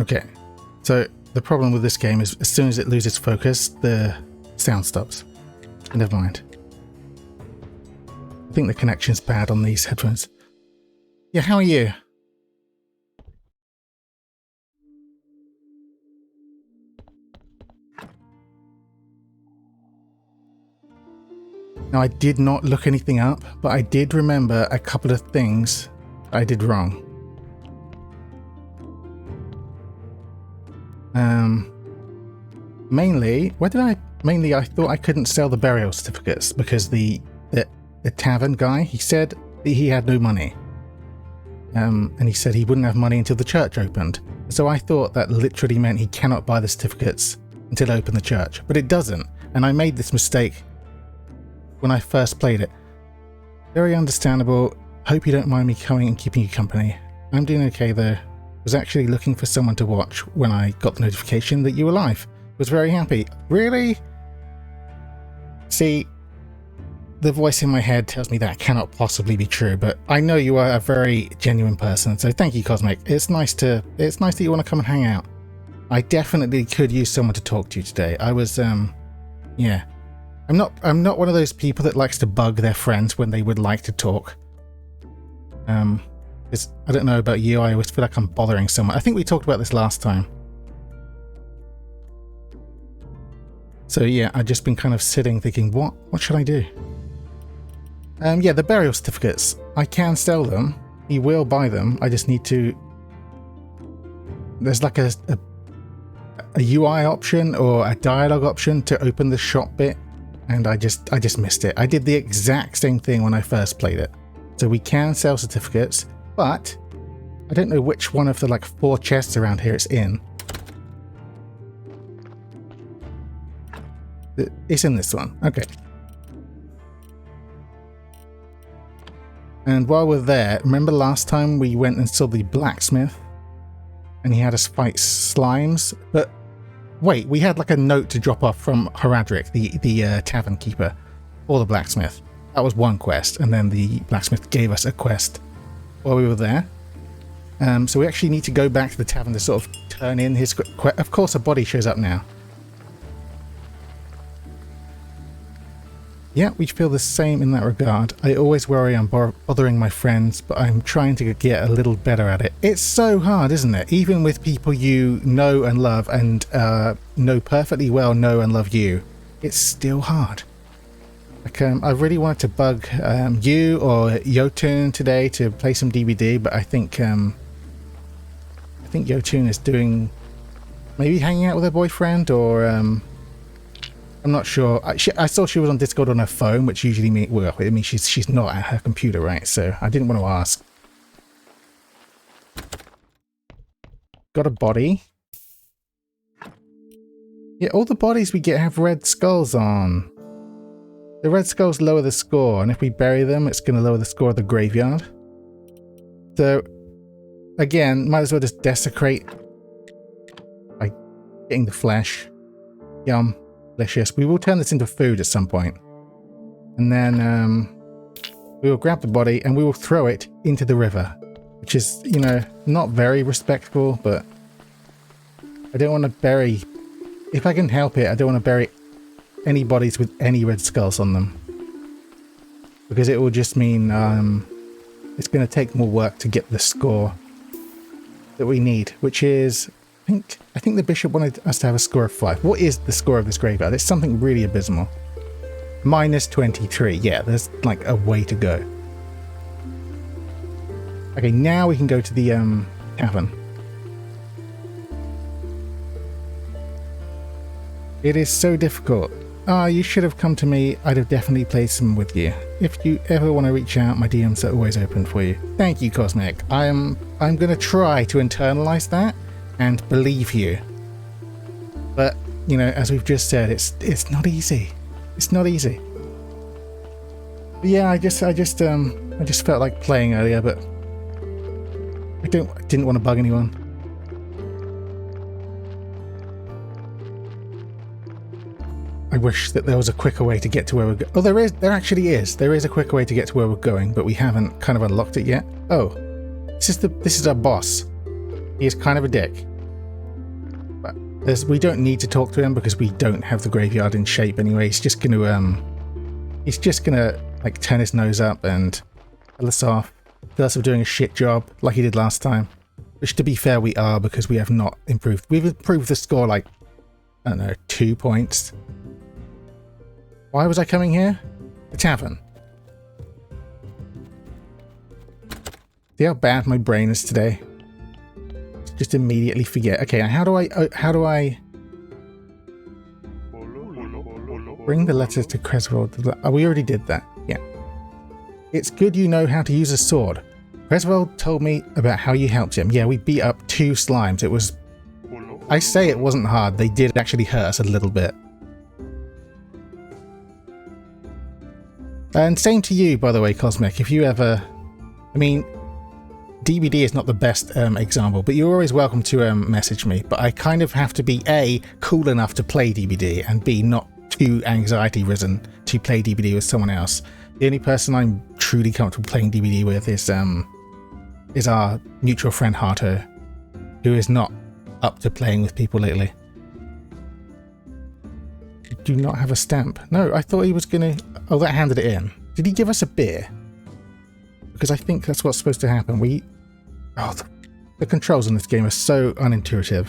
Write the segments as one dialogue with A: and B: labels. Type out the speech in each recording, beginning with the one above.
A: Okay, so the problem with this game is as soon as it loses focus, the sound stops. Never mind. I think the connection's bad on these headphones. Yeah, how are you? Now, I did not look anything up, but I did remember a couple of things I did wrong. Mainly, I thought I couldn't sell the burial certificates because the tavern guy, he said that he had no money. And he said he wouldn't have money until the church opened. So I thought that literally meant he cannot buy the certificates until they open the church, but it doesn't. And I made this mistake when I first played it. Very understandable. Hope you don't mind me coming and keeping you company. I'm doing okay though. Was actually looking for someone to watch when I got the notification that you were live. Was very happy. Really? See, the voice in my head tells me that cannot possibly be true, but I know you are a very genuine person, so thank you, Cosmic. It's nice that you want to come and hang out. I definitely could use someone to talk to today. I was yeah. I'm not one of those people that likes to bug their friends when they would like to talk. I don't know about you, I always feel like I'm bothering someone. I think we talked about this last time. So yeah, I've just been kind of sitting thinking, what should I do? Yeah, the burial certificates. I can sell them. He will buy them. I just need to... There's like a UI option or a dialogue option to open the shop bit, and I just missed it. I did the exact same thing when I first played it. So we can sell certificates, but I don't know which one of the like 4 chests around here it's in. It's in this one. Okay. And while we're there, remember last time we went and saw the blacksmith and he had us fight slimes? But wait, we had like a note to drop off from Horadric, the tavern keeper, or the blacksmith. That was one quest, and then the blacksmith gave us a quest while we were there. So we actually need to go back to the tavern to sort of turn in his quest. Of course, a body shows up now. Yeah, we feel the same in that regard. I always worry I'm bothering my friends, but I'm trying to get a little better at it. It's so hard, isn't it? Even with people you know and love and know perfectly well know and love you, it's still hard. Like, I really wanted to bug you or Yotun today to play some DBD, but I think Yotun is doing... maybe hanging out with her boyfriend, or... I'm not sure. I saw she was on Discord on her phone, which usually means she's not at her computer, right? So I didn't want to ask. Got a body. Yeah, all the bodies we get have red skulls on. The red skulls lower the score, and if we bury them, it's going to lower the score of the graveyard. So, again, might as well just desecrate by getting the flesh. Yum. Delicious. We will turn this into food at some point. And then we will grab the body and we will throw it into the river. Which is, you know, not very respectful, but I don't want to bury... if I can help it, I don't want to bury any bodies with any red skulls on them. Because it will just mean it's going to take more work to get the score that we need, which is... I think the bishop wanted us to have a score of 5. What is the score of this graveyard? It's something really abysmal. Minus 23. Yeah, there's like a way to go. Okay, now we can go to the tavern. It is so difficult. Ah, you should have come to me. I'd have definitely played some with you. If you ever want to reach out, my DMs are always open for you. Thank you, Cosmic. I'm going to try to internalize that and believe you. But, you know, as we've just said, it's not easy. It's not easy. But yeah, I just felt like playing earlier, but I didn't want to bug anyone. I wish that there was a quicker way to get to where we're going. Oh, there actually is. There is a quicker way to get to where we're going, but we haven't kind of unlocked it yet. Oh, this is our boss. He is kind of a dick. We don't need to talk to him because we don't have the graveyard in shape anyway. He's just gonna like turn his nose up and tell us off. Tell us we're doing a shit job like he did last time. Which, to be fair, we are, because we have not improved. We've improved the score like, I don't know, 2 points. Why was I coming here? The tavern. See how bad my brain is today? Just immediately forget. Okay, how do I bring the letters to Creswell? Oh, we already did that. Yeah. It's good you know how to use a sword. Creswell told me about how you helped him. Yeah, we beat up 2 slimes. It was... I say it wasn't hard. They did actually hurt us a little bit. And same to you, by the way, Cosmic. If you ever... I mean, DBD is not the best example, but you're always welcome to message me. But I kind of have to be A, cool enough to play DBD, and B, not too anxiety-ridden to play DBD with someone else. The only person I'm truly comfortable playing DBD with is our mutual friend Harto, who is not up to playing with people lately. Do not have a stamp. No, I thought he was gonna... Oh, that handed it in. Did he give us a beer? Because I think that's what's supposed to happen. Oh, the controls in this game are so unintuitive.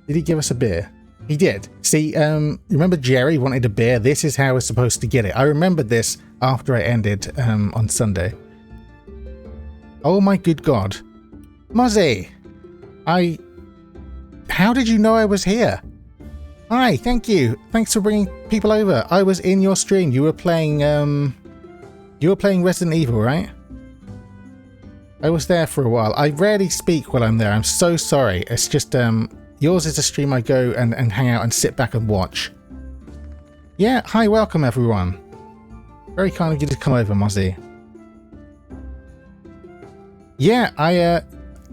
A: Did he give us a beer? He did. See, remember Jerry wanted a beer? This is how we're supposed to get it. I remembered this after I ended on Sunday. Oh my good God. Mozzie! How did you know I was here? Hi, thank you. Thanks for bringing people over. I was in your stream. You were playing Resident Evil, right? I was there for a while. I rarely speak while I'm there. I'm so sorry. It's just, yours is a stream I go and hang out and sit back and watch. Yeah, hi, welcome everyone. Very kind of you to come over, Mozzie. Yeah,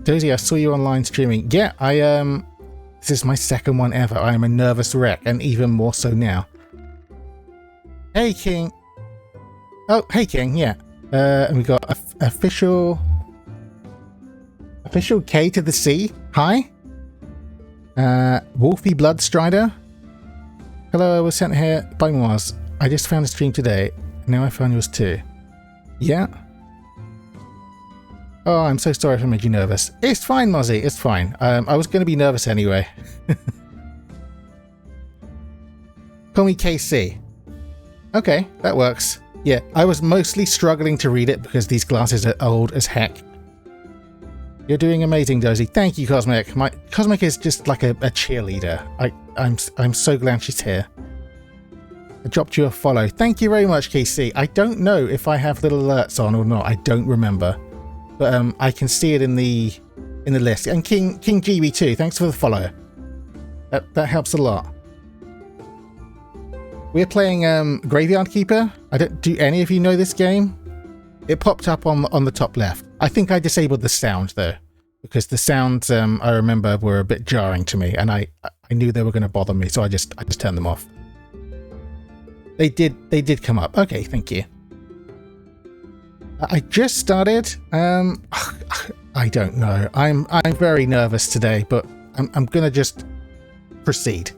A: Dozy, I saw you online streaming. Yeah, this is my second one ever. I am a nervous wreck, and even more so now. Hey, King. Oh, hey, King, yeah. And we got official K to the C. Hi. Wolfie Bloodstrider. Hello, I was sent here by Moaz. I just found a stream today. Now I found yours too. Yeah. Oh, I'm so sorry if I made you nervous. It's fine, Mozzie. It's fine. I was going to be nervous anyway. Call me KC. Okay, that works. Yeah, I was mostly struggling to read it because these glasses are old as heck. You're doing amazing, Dozy. Thank you, Cosmic. Cosmic is just like a cheerleader. I'm so glad she's here. I dropped you a follow. Thank you very much, KC. I don't know if I have little alerts on or not. I don't remember. But I can see it in the list. And King GB too. Thanks for the follow. That helps a lot. We're playing Graveyard Keeper. Do any of you know this game? It popped up on the top left. I think I disabled the sound though, because the sounds I remember were a bit jarring to me, and I knew they were going to bother me, so I just turned them off. They did come up. Okay, thank you. I just started. I don't know. I'm very nervous today, but I'm gonna just proceed.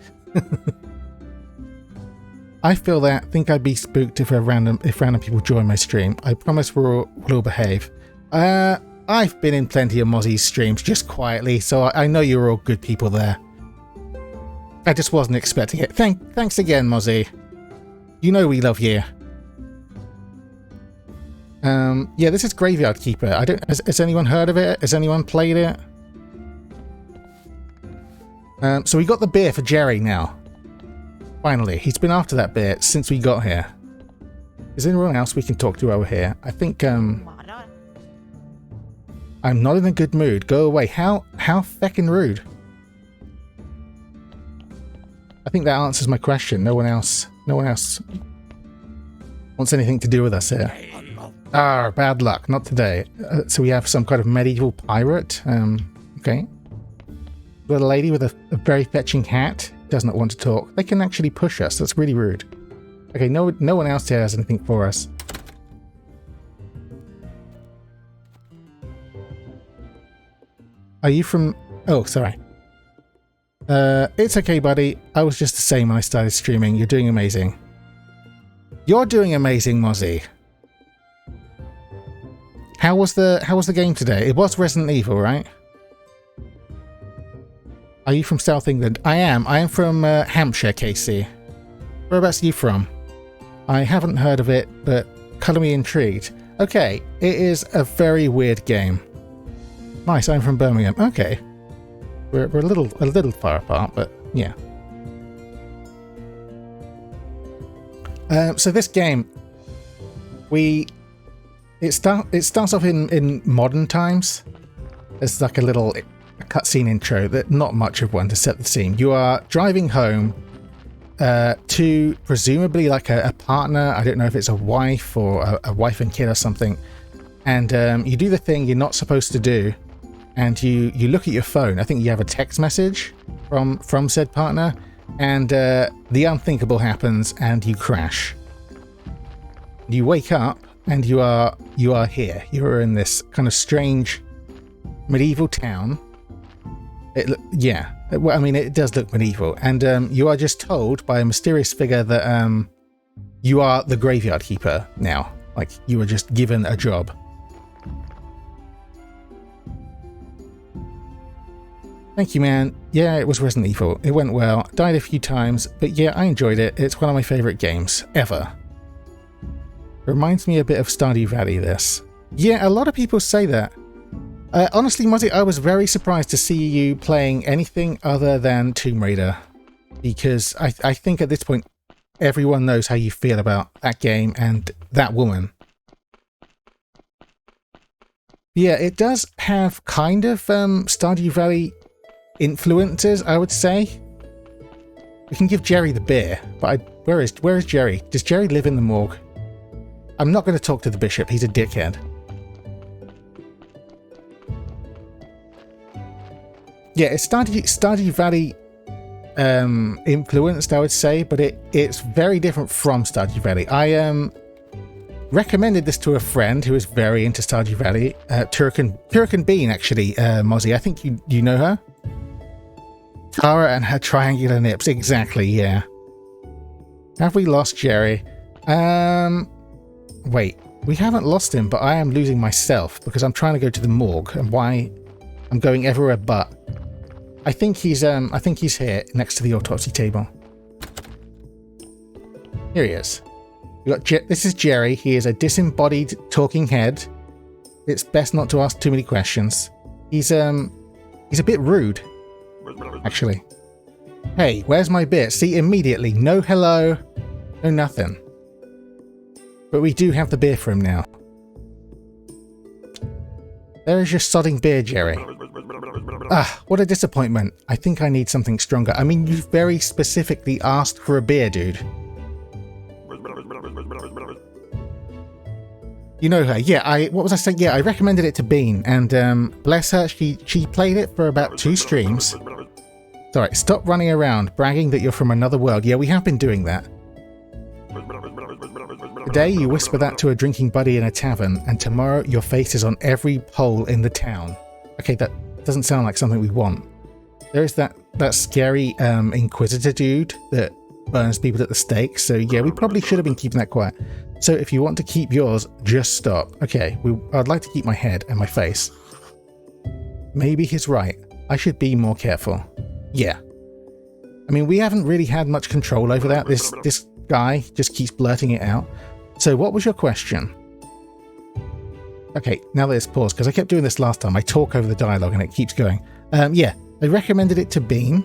A: I think I'd be spooked if random people join my stream. I promise we'll all behave. I've been in plenty of Mozzie's streams just quietly, so I know you're all good people there. I just wasn't expecting it. Thanks again, Mozzie. You know we love you. Yeah, this is Graveyard Keeper. Has anyone heard of it? Has anyone played it? So we got the beer for Jerry now. Finally, he's been after that beer since we got here. Is there anyone else we can talk to over here? I think, I'm not in a good mood. Go away. How feckin' rude. I think that answers my question. No one else wants anything to do with us here. Ah, bad luck. Not today. So we have some kind of medieval pirate. Okay. Got a lady with a very fetching hat. Does not want to talk. They can actually push us. That's really rude. Okay, no one else here has anything for us. Are you from... Oh, sorry. It's okay, buddy. I was just the same when I started streaming. You're doing amazing. You're doing amazing, Mozzie. How was the game today? It was Resident Evil, right? Are you from South England? I am. I am from Hampshire, Casey. Whereabouts are you from? I haven't heard of it, but colour me intrigued. Okay, it is a very weird game. Nice, I'm from Birmingham. Okay. We're a little far apart, but yeah. So this game, it starts off in modern times. It's like a little cutscene intro, that not much of one to set the scene. You are driving home to presumably like a partner. I don't know if it's a wife or a wife and kid or something. And you do the thing you're not supposed to do, and you look at your phone. I think you have a text message from said partner, and the unthinkable happens, and you crash. You wake up, and you are here. You are in this kind of strange medieval town. Well, I mean, it does look medieval, and you are just told by a mysterious figure that you are the graveyard keeper now. Like, you were just given a job. Thank you, man. Yeah, it was Resident Evil. It went well. Died a few times, but yeah, I enjoyed it. It's one of my favourite games ever. Reminds me a bit of Stardew Valley, this. Yeah, a lot of people say that. Honestly, Mozzie, I was very surprised to see you playing anything other than Tomb Raider, because I think at this point everyone knows how you feel about that game and that woman. Yeah, it does have kind of Stardew Valley influences, I would say. We can give Jerry the beer, but where is Jerry? Does Jerry live in the morgue? I'm not going to talk to the bishop. He's a dickhead. Yeah, it's Stardew Valley influenced, I would say, but it's very different from Stardew Valley. I recommended this to a friend who is very into Stardew Valley, Turrican Bean, actually, Mozzie. I think you know her. Tara and her triangular nips, exactly, yeah. Have we lost Jerry? Wait, we haven't lost him, but I am losing myself because I'm trying to go to the morgue, and why I'm going everywhere but. I think he's here next to the autopsy table. Here he is. This is Jerry. He is a disembodied talking head. It's best not to ask too many questions. He's a bit rude, actually. Hey, where's my beer? See, immediately, no hello, no nothing. But we do have the beer for him now. There is your sodding beer, Jerry. Ah, what a disappointment. I think I need something stronger. I mean, you very specifically asked for a beer, dude. You know her. Yeah, what was I saying? Yeah, I recommended it to Bean, and bless her, she played it for about 2 streams. Alright, stop running around, bragging that you're from another world. Yeah, we have been doing that. Today you whisper that to a drinking buddy in a tavern, and tomorrow your face is on every pole in the town. Okay, that doesn't sound like something we want. There is that scary Inquisitor dude that burns people at the stake, so yeah, we probably should have been keeping that quiet. So if you want to keep yours, just stop. Okay, I'd like to keep my head and my face. Maybe he's right. I should be more careful. Yeah. I mean, we haven't really had much control over that. This guy just keeps blurting it out. So what was your question? Okay, now let's pause, because I kept doing this last time. I talk over the dialogue and it keeps going. Yeah, I recommended it to Bean.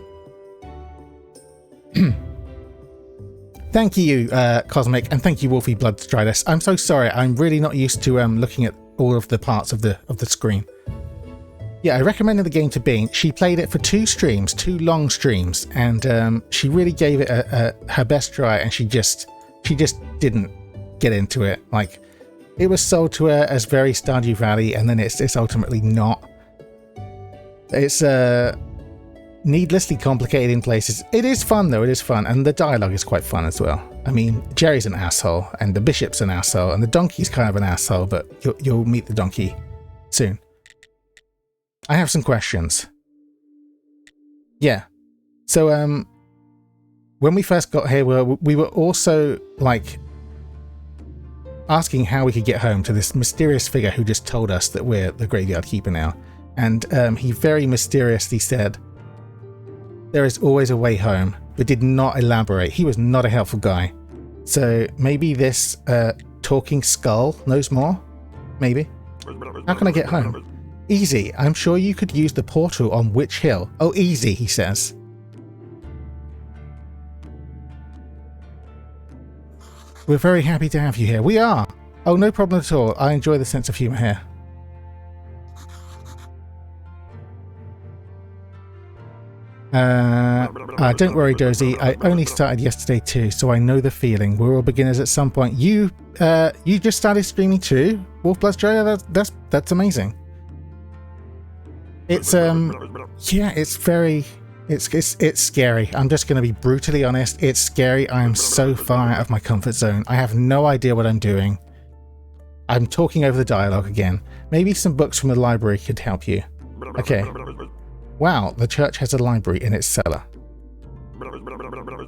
A: Thank you, Cosmic, and thank you, Wolfie Bloodstridus. I'm so sorry. I'm really not used to looking at all of the parts of the screen. Yeah, I recommended the game to Bean. She played it for 2 streams, 2 long streams, and she really gave it her best try, and she just didn't get into it. Like, it was sold to her as very Stardew Valley, and then it's ultimately not. It's needlessly complicated in places. It is fun though, it is fun, and the dialogue is quite fun as well. I mean, Jerry's an asshole, and the bishop's an asshole, and the donkey's kind of an asshole, but you'll meet the donkey soon. I have some questions. Yeah. So, when we first got here, we were also, like, asking how we could get home to this mysterious figure who just told us that we're the graveyard keeper now. And he very mysteriously said, there is always a way home, but did not elaborate. He was not a helpful guy. So maybe this talking skull knows more? Maybe. How can I get home? Easy. I'm sure you could use the portal on Witch Hill. Oh, easy, he says. We're very happy to have you here. We are. Oh, no problem at all. I enjoy the sense of humour here. Don't worry, Dozy. I only started yesterday too, so I know the feeling. We're all beginners at some point. You just started streaming too, Wolfblood Strider. That's amazing. It's yeah, it's scary. I'm just going to be brutally honest. It's scary. I am so far out of my comfort zone. I have no idea what I'm doing. I'm talking over the dialogue again. Maybe some books from the library could help you. Okay. Wow, the church has a library in its cellar.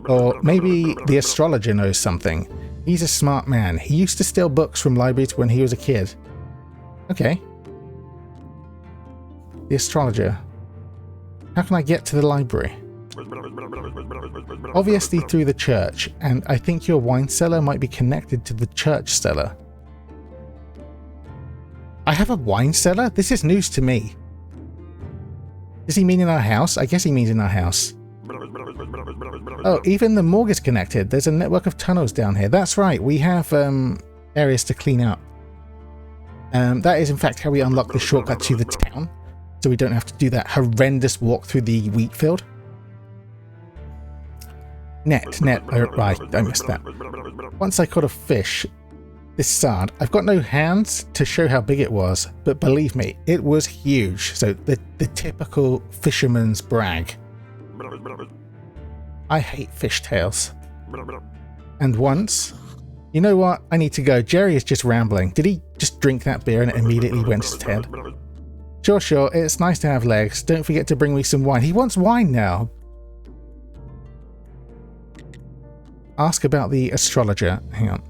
A: Or maybe the astrologer knows something. He's a smart man. He used to steal books from libraries when he was a kid. Okay. The astrologer. How can I get to the library? Obviously through the church, and I think your wine cellar might be connected to the church cellar. I have a wine cellar? This is news to me. Does he mean in our house? I guess he means in our house. Oh, even the morgue is connected. There's a network of tunnels down here. That's right, we have areas to clean up. That is in fact how we unlock the shortcut to the town. So we don't have to do that horrendous walk through the wheat field. Net. Oh, right, I missed that. Once I caught a fish, this sard. I've got no hands to show how big it was, but believe me, it was huge. So the typical fisherman's brag. I hate fishtails. And once... You know what? I need to go. Jerry is just rambling. Did he just drink that beer and it immediately went to his head? Sure. It's nice to have legs. Don't forget to bring me some wine. He wants wine now. Ask about the astrologer. Hang on.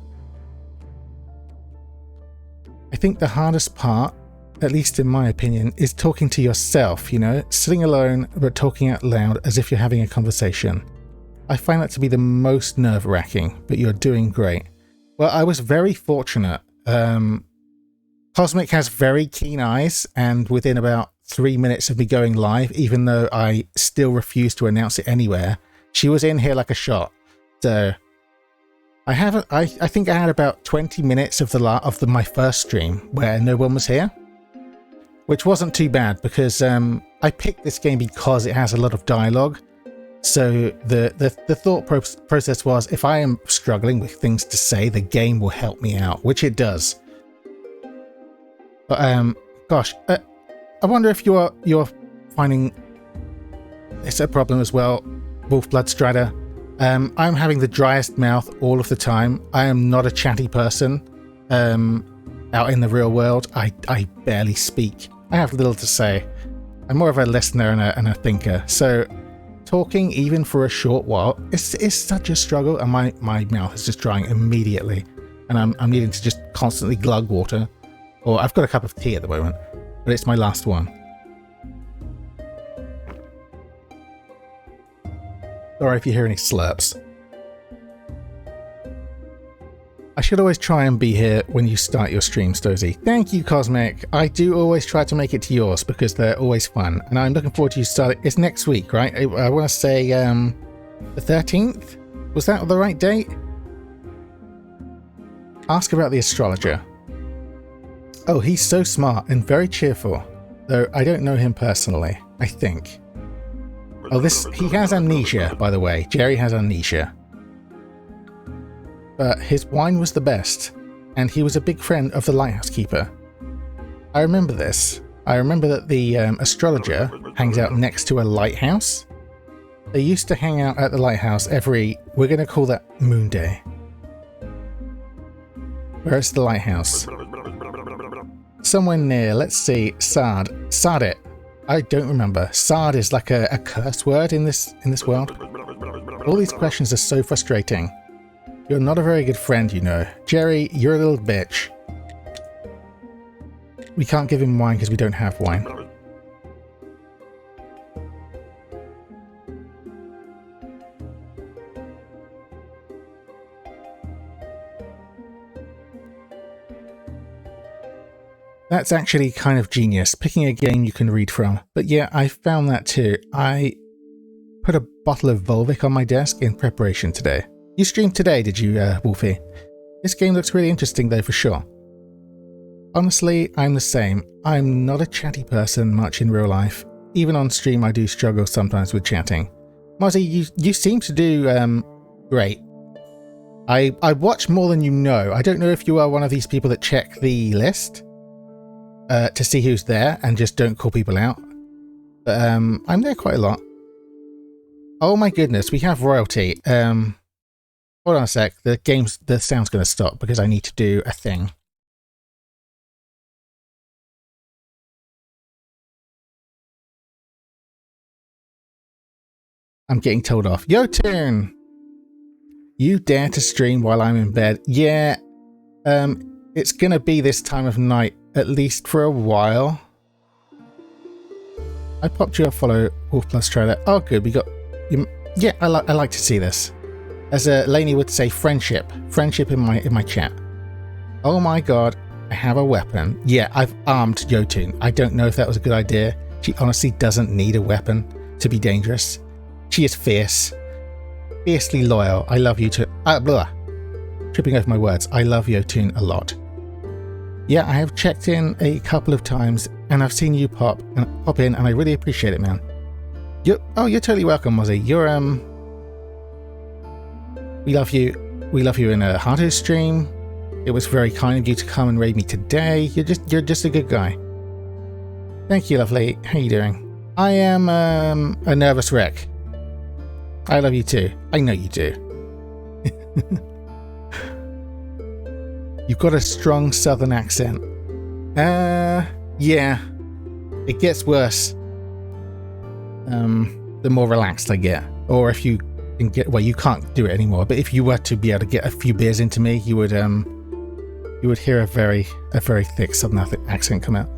A: I think the hardest part, at least in my opinion, is talking to yourself, you know? Sitting alone, but talking out loud as if you're having a conversation. I find that to be the most nerve-wracking, but you're doing great. Well, I was very fortunate. Cosmic has very keen eyes, and within about 3 minutes of me going live, even though I still refuse to announce it anywhere, she was in here like a shot. So I think I had about 20 minutes of my first stream where no one was here, which wasn't too bad because I picked this game because it has a lot of dialogue. So the thought process was, if I am struggling with things to say, the game will help me out, which it does. But gosh, I wonder if you're finding it's a problem as well, Wolfblood Strider. I'm having the driest mouth all of the time. I am not a chatty person. Out in the real world, I barely speak. I have little to say. I'm more of a listener and a thinker. So talking, even for a short while, is such a struggle, and my mouth is just drying immediately, and I'm needing to just constantly glug water. Or I've got a cup of tea at the moment, but it's my last one. Sorry if you hear any slurps. I should always try and be here when you start your streams, Dozy. Thank you, Cosmic. I do always try to make it to yours because they're always fun, and I'm looking forward to you starting. It's next week, right? I want to say the 13th? Was that the right date? Ask about the astrologer. Oh, he's so smart and very cheerful, though I don't know him personally, I think. Oh, he has amnesia, by the way. Jerry has amnesia. But his wine was the best, and he was a big friend of the lighthouse keeper. I remember this. I remember that the astrologer hangs out next to a lighthouse. They used to hang out at the lighthouse every, we're going to call that Moon Day. Where's the lighthouse? Somewhere near, let's see, Sardit. I don't remember. Sard is like a curse word in this world. All these questions are so frustrating. You're not a very good friend, you know. Jerry, you're a little bitch. We can't give him wine because we don't have wine. That's actually kind of genius, picking a game you can read from. But yeah, I found that too. I put a bottle of Volvic on my desk in preparation today. You streamed today, did you, Wolfie? This game looks really interesting though, for sure. Honestly, I'm the same. I'm not a chatty person much in real life. Even on stream, I do struggle sometimes with chatting. Mozzie, you seem to do great. I watch more than you know. I don't know if you are one of these people that check the list to see who's there and just don't call people out. But I'm there quite a lot. Oh my goodness, we have royalty. Hold on a sec. The sound's going to stop because I need to do a thing. I'm getting told off. Jotun! You dare to stream while I'm in bed? Yeah, it's going to be this time of night, at least for a while. I popped you a follow, Wolf Plus trailer. Oh, good. We got... yeah, I like to see this. As Lainey would say, friendship. Friendship in my chat. Oh my god, I have a weapon. Yeah, I've armed Jotun. I don't know if that was a good idea. She honestly doesn't need a weapon to be dangerous. She is fierce. Fiercely loyal. I love you too. Tripping over my words. I love Jotun a lot. Yeah, I have checked in a couple of times and I've seen you pop in and I really appreciate it, man. You're totally welcome, Mozzie. We love you. We love you in a Hardo stream. It was very kind of you to come and raid me today. You're just a good guy. Thank you, lovely. How you doing? I am a nervous wreck. I love you too. I know you do. You've got a strong southern accent. Yeah. It gets worse. The more relaxed I get. Or if you can get... Well, you can't do it anymore. But if you were to be able to get a few beers into me, you would hear a very thick southern accent come out.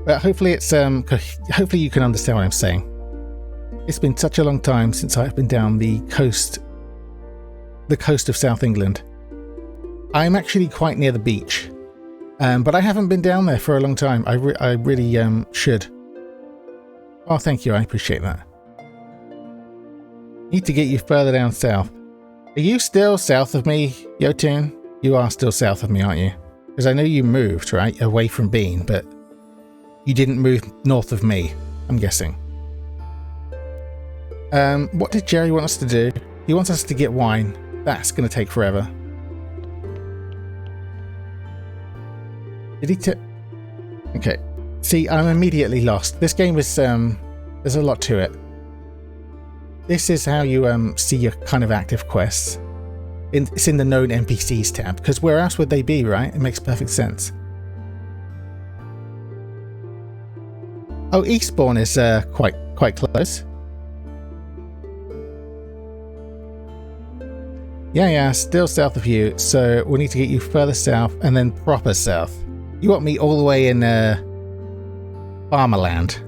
A: But hopefully it's... hopefully you can understand what I'm saying. It's been such a long time since I've been down the coast of South England. I'm actually quite near the beach, but I haven't been down there for a long time. I really should. Oh, thank you. I appreciate that. Need to get you further down south. Are you still south of me, Jotun? You are still south of me, aren't you? Because I know you moved, right, away from Bean, but you didn't move north of me, I'm guessing. What did Jerry want us to do? He wants us to get wine. That's going to take forever. Did he Okay. See, I'm immediately lost. This game is, there's a lot to it. This is how you, see your kind of active quests. It's in the known NPCs tab, because where else would they be, right? It makes perfect sense. Oh, Eastbourne is, quite close. Yeah, still south of you, so we'll need to get you further south and then proper south. You want me all the way in Farmerland.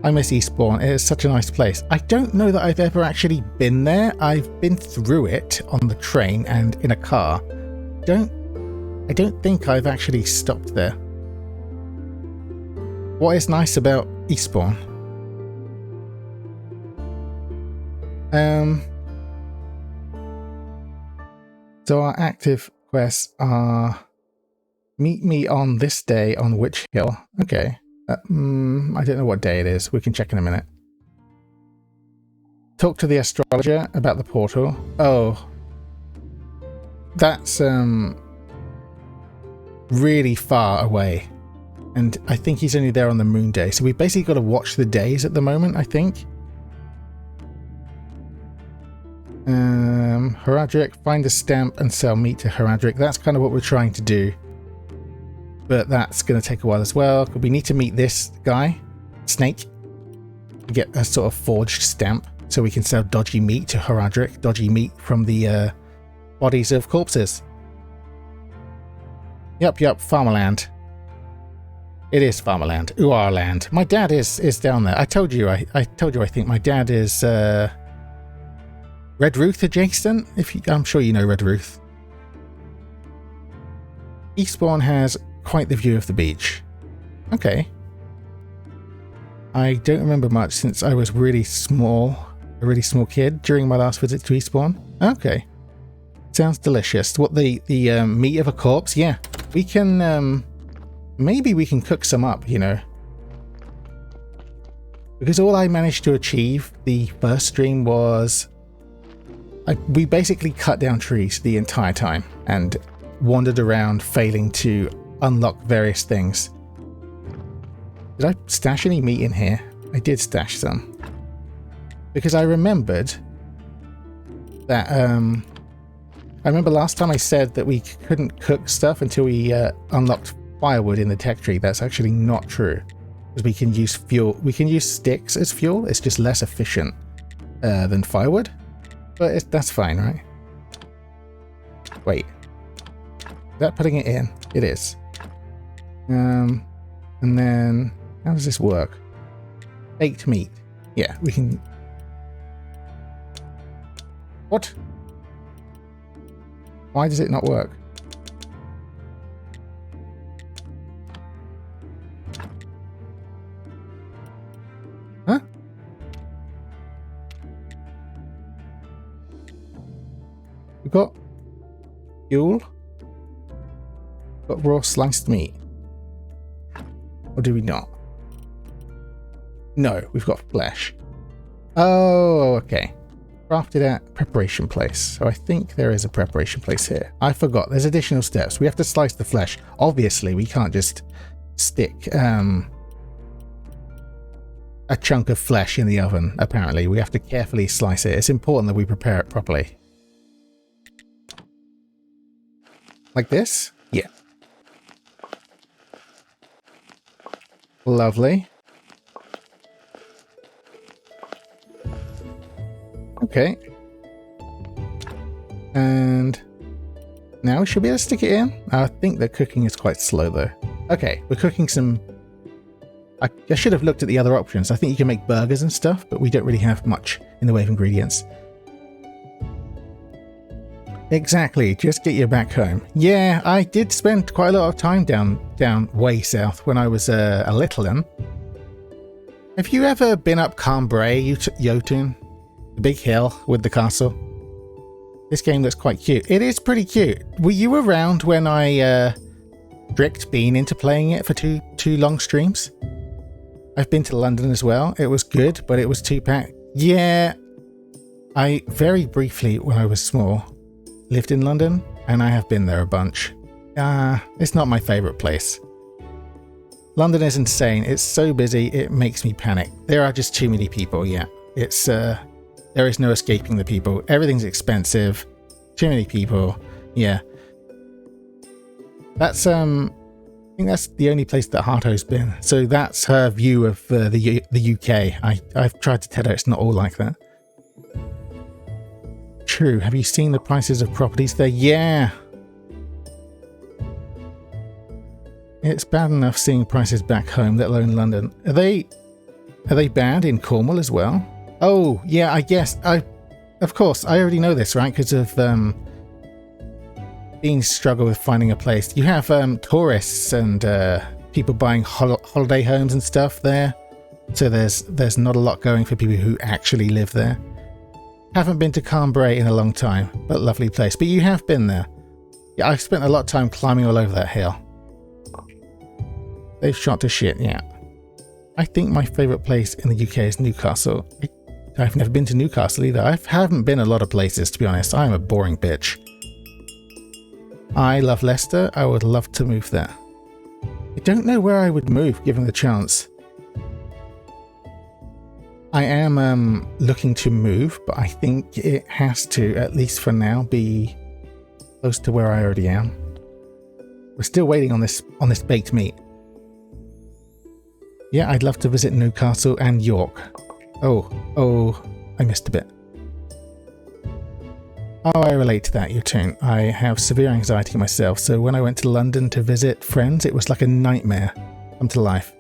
A: I miss Eastbourne. It is such a nice place. I don't know that I've ever actually been there. I've been through it on the train and in a car. I don't think I've actually stopped there. What is nice about Eastbourne? So our active quests are meet me on this day on Witch Hill. Okay. I don't know what day it is. We can check in a minute. Talk to the astrologer about the portal. Oh. That's really far away. And I think he's only there on the moon day. So we've basically got to watch the days at the moment, I think. Haradric, find a stamp and sell meat to Haradric. That's kind of what we're trying to do. but that's going to take a while as well. We need to meet this guy, Snake, to get a sort of forged stamp so we can sell dodgy meat to Horadric, dodgy meat from the bodies of corpses. Yup, Farmerland. It is Farmerland, Uar land. My dad is down there. I told you I think my dad is Red Ruth adjacent. I'm sure you know Red Ruth. Eastbourne has quite the view of the beach. Okay. I don't remember much since I was a really small kid during my last visit to Eastbourne. Okay. Sounds delicious. What, the meat of a corpse? Yeah. We can, maybe we can cook some up, you know. Because all I managed to achieve the first stream was... we basically cut down trees the entire time and wandered around failing to unlock various things. Did I stash any meat in here? I did stash some. Because I remembered that, I remember last time I said that we couldn't cook stuff until we unlocked firewood in the tech tree. That's actually not true. Because we can use fuel. We can use sticks as fuel. It's just less efficient than firewood. But that's fine, right? Wait. Is that putting it in? It is. And then... how does this work? Baked meat. Yeah, we can... What? Why does it not work? Huh? We've got fuel. Got raw sliced meat. Or do we not? No, we've got flesh. Oh, okay. Crafted at preparation place. So I think there is a preparation place here. I forgot. There's additional steps. We have to slice the flesh. Obviously, we can't just stick a chunk of flesh in the oven, apparently. We have to carefully slice it. It's important that we prepare it properly. Like this? Yeah. Lovely. Okay. And now we should be able to stick it in. I think the cooking is quite slow though. Okay, we're cooking some... I should have looked at the other options. I think you can make burgers and stuff, but we don't really have much in the way of ingredients. Exactly, just get you back home. Yeah, I did spend quite a lot of time down way south when I was a little one. Have you ever been up Cambrai, Jotun? The big hill with the castle? This game looks quite cute. It is pretty cute. Were you around when I tricked Bean into playing it for two long streams? I've been to London as well. It was good, but it was too packed. Yeah, I very briefly, when I was small, lived in London, and I have been there a bunch. It's not my favourite place. London is insane. It's so busy, it makes me panic. There are just too many people, yeah. It's, there is no escaping the people. Everything's expensive. Too many people. Yeah. That's, I think that's the only place that Harto's been. So that's her view of the UK. I've tried to tell her it's not all like that. True. Have you seen the prices of properties there? Yeah. It's bad enough seeing prices back home, let alone London. Are they bad in Cornwall as well? Oh, yeah, I guess. Of course, I already know this, right? Because of being struggle with finding a place. You have tourists and people buying holiday homes and stuff there. So there's not a lot going for people who actually live there. Haven't been to Cambrai in a long time, but lovely place. But you have been there. Yeah, I've spent a lot of time climbing all over that hill. They've shot to shit, yeah. I think my favourite place in the UK is Newcastle. I've never been to Newcastle either. I haven't been a lot of places, to be honest. I'm a boring bitch. I love Leicester. I would love to move there. I don't know where I would move, given the chance. I am looking to move, but I think it has to, at least for now, be close to where I already am. We're still waiting on this baked meat. Yeah, I'd love to visit Newcastle and York. Oh, I missed a bit. Oh, I relate to that, Yotun. I have severe anxiety myself, so when I went to London to visit friends, it was like a nightmare come to life.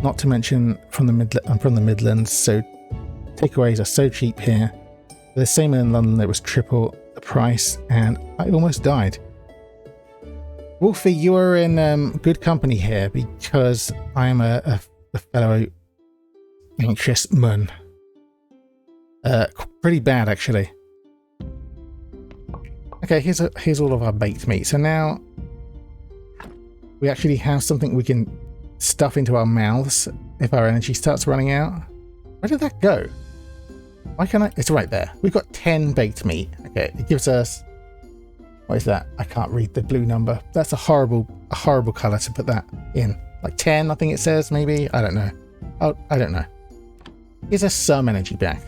A: Not to mention I'm from the Midlands, so takeaways are so cheap here. The same in London, it was triple the price, and I almost died. Wolfie, you are in good company here because I am a fellow anxious man. Pretty bad, actually. Okay, here's all of our baked meat. So now we actually have something we can stuff into our mouths if our energy starts running out. Where did that go? Why can't I? It's right there. We've got 10 baked meat. Okay, it gives us... What is that? I can't read the blue number. That's a horrible color to put that in. Like 10, I think it says, maybe? I don't know. Oh, I don't know. Gives us some energy back.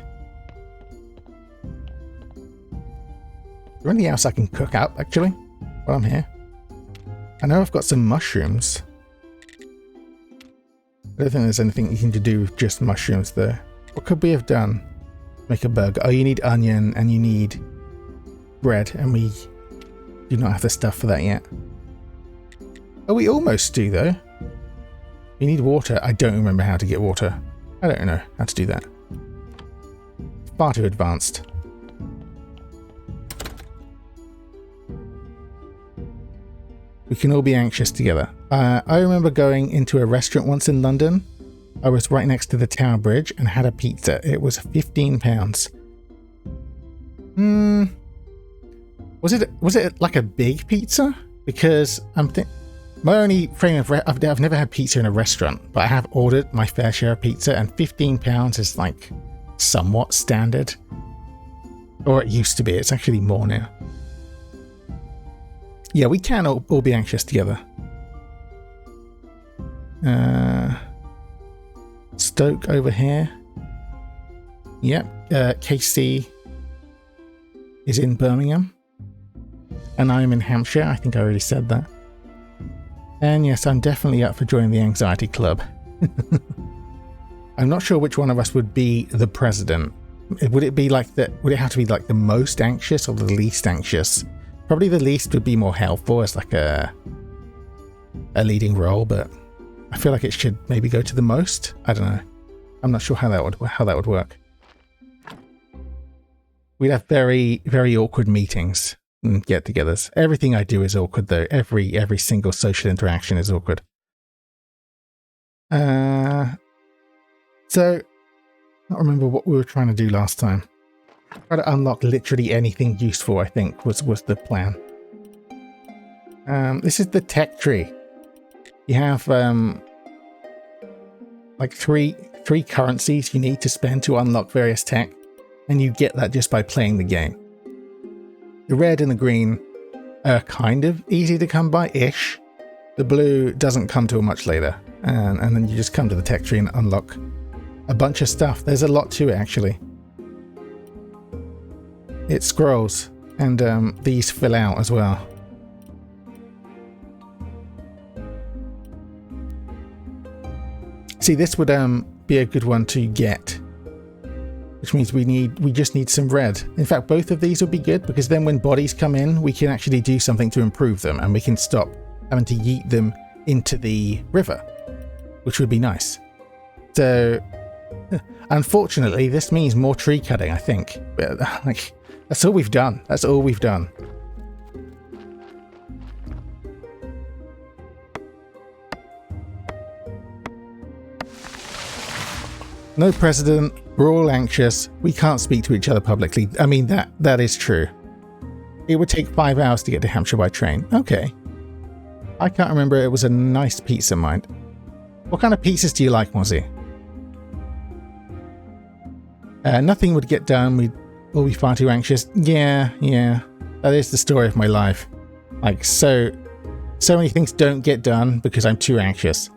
A: Is there anything else I can cook up, actually, while I'm here? I know I've got some mushrooms. I don't think there's anything you can do with just mushrooms, though. What could we have done? Make a burger. Oh, you need onion and you need bread, and we do not have the stuff for that yet. Oh, we almost do, though. We need water. I don't remember how to get water. I don't know how to do that. Far too advanced. We can all be anxious together. I remember going into a restaurant once in London. I was right next to the Tower Bridge and had a pizza. It was £15. Was it like a big pizza? Because my only frame of I've never had pizza in a restaurant, but I have ordered my fair share of pizza, and £15 is like somewhat standard. Or it used to be. It's actually more now. Yeah, we can all be anxious together. Stoke over here. Yep. KC is in Birmingham. And I'm in Hampshire. I think I already said that. And yes, I'm definitely up for joining the anxiety club. I'm not sure which one of us would be the president. Would it have to be like the most anxious or the least anxious? Probably the least would be more helpful as like a leading role, but I feel like it should maybe go to the most. I don't know. I'm not sure how that would work. We'd have very, very awkward meetings and get-togethers. Everything I do is awkward, though. Every single social interaction is awkward. So I don't remember what we were trying to do last time. Try to unlock literally anything useful, I think, was the plan. This is the tech tree. You have like three currencies you need to spend to unlock various tech, and you get that just by playing the game. The red and the green are kind of easy to come by-ish. The blue doesn't come till much later, and then you just come to the tech tree and unlock a bunch of stuff. There's a lot to it, actually. It scrolls, and these fill out as well. See, this would be a good one to get, which means we just need some red. In fact, both of these would be good, because then when bodies come in, we can actually do something to improve them, and we can stop having to yeet them into the river, which would be nice. So, unfortunately, this means more tree cutting, I think. But, like, that's all we've done. That's all we've done. No president. We're all anxious. We can't speak to each other publicly. I mean, that is true. It would take 5 hours to get to Hampshire by train. Okay. I can't remember. It was a nice pizza, mind. What kind of pizzas do you like, Mozzie? Nothing would get done. We'd all be far too anxious. Yeah. That is the story of my life. Like, so many things don't get done because I'm too anxious.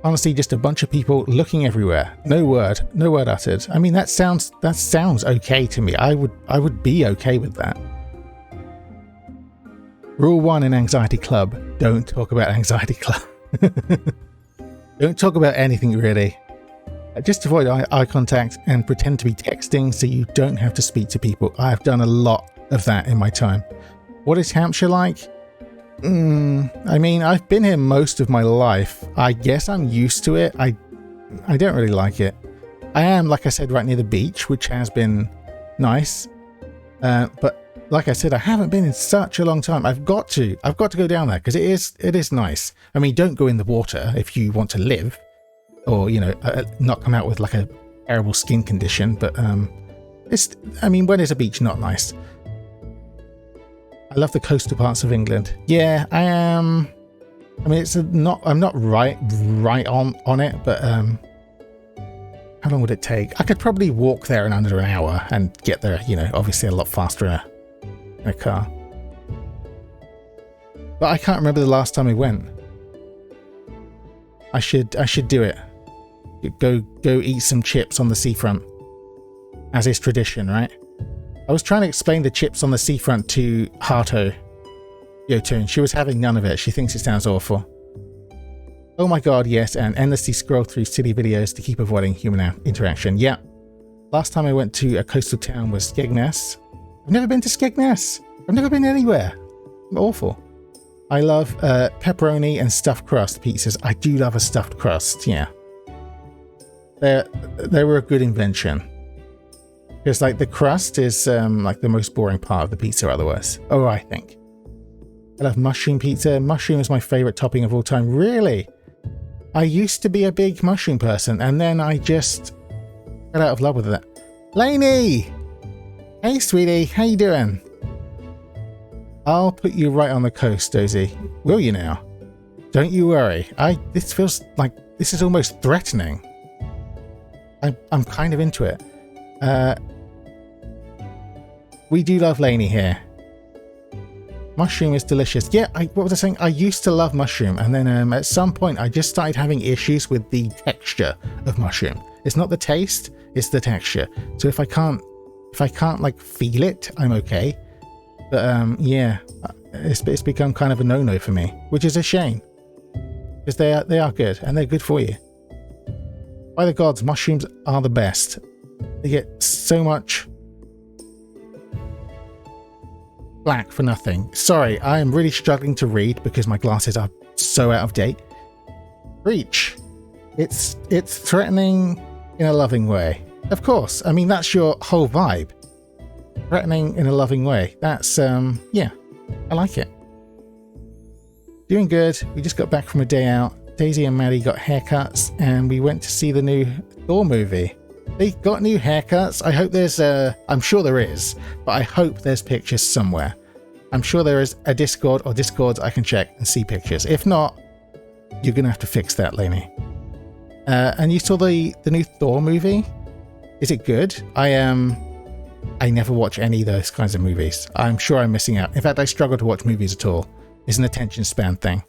A: Honestly, just a bunch of people looking everywhere. No word uttered. I mean, that sounds okay to me. I would be okay with that. Rule 1 in Anxiety Club, don't talk about Anxiety Club. Don't talk about anything really. Just avoid eye contact and pretend to be texting so you don't have to speak to people. I've done a lot of that in my time. What is Hampshire like? I mean, I've been here most of my life. I guess I'm used to it. I don't really like it. I am, like I said, right near the beach, which has been nice. But like I said, I haven't been in such a long time. I've got to go down there because it is nice. I mean, don't go in the water if you want to live, or not come out with like a terrible skin condition. But when is a beach not nice? I love the coastal parts of England. Yeah, I am. I mean, I'm not right on it, but how long would it take? I could probably walk there in under an hour and get there, obviously a lot faster in a car. But I can't remember the last time we went. I should do it. Go eat some chips on the seafront, as is tradition, right? I was trying to explain the chips on the seafront to Hato Yotun. She was having none of it. She thinks it sounds awful. Oh my god, yes, and endlessly scroll through silly videos to keep avoiding human interaction. Yeah. Last time I went to a coastal town was Skegness. I've never been to Skegness. I've never been anywhere. Awful. I love pepperoni and stuffed crust pizzas. I do love a stuffed crust, yeah. They were a good invention. Because like the crust is like the most boring part of the pizza otherwise. Oh, I think. I love mushroom pizza. Mushroom is my favorite topping of all time. Really? I used to be a big mushroom person and then I just got out of love with it. Lainey! Hey sweetie, how you doing? I'll put you right on the coast, Dozy. Will you now? Don't you worry. This feels like this is almost threatening. I'm kind of into it. We do love Lainey here. Mushroom is delicious. Yeah, what was I saying? I used to love mushroom, and then at some point I just started having issues with the texture of mushroom. It's not the taste, it's the texture. So if I can't like feel it, I'm okay. But yeah, it's become kind of a no-no for me, which is a shame. Because they are good, and they're good for you. By the gods, mushrooms are the best. They get so much black for nothing. Sorry, I am really struggling to read because my glasses are so out of date. Reach. It's threatening in a loving way. Of course. I mean, that's your whole vibe. Threatening in a loving way. That's, yeah. I like it. Doing good. We just got back from a day out. Daisy and Maddie got haircuts and we went to see the new Thor movie. They got new haircuts. I hope there's I'm sure there is, but I hope there's pictures somewhere. I'm sure there is a Discord or Discords I can check and see pictures. If not, you're going to have to fix that, Lainey. And you saw the new Thor movie? Is it good? I never watch any of those kinds of movies. I'm sure I'm missing out. In fact, I struggle to watch movies at all. It's an attention span thing.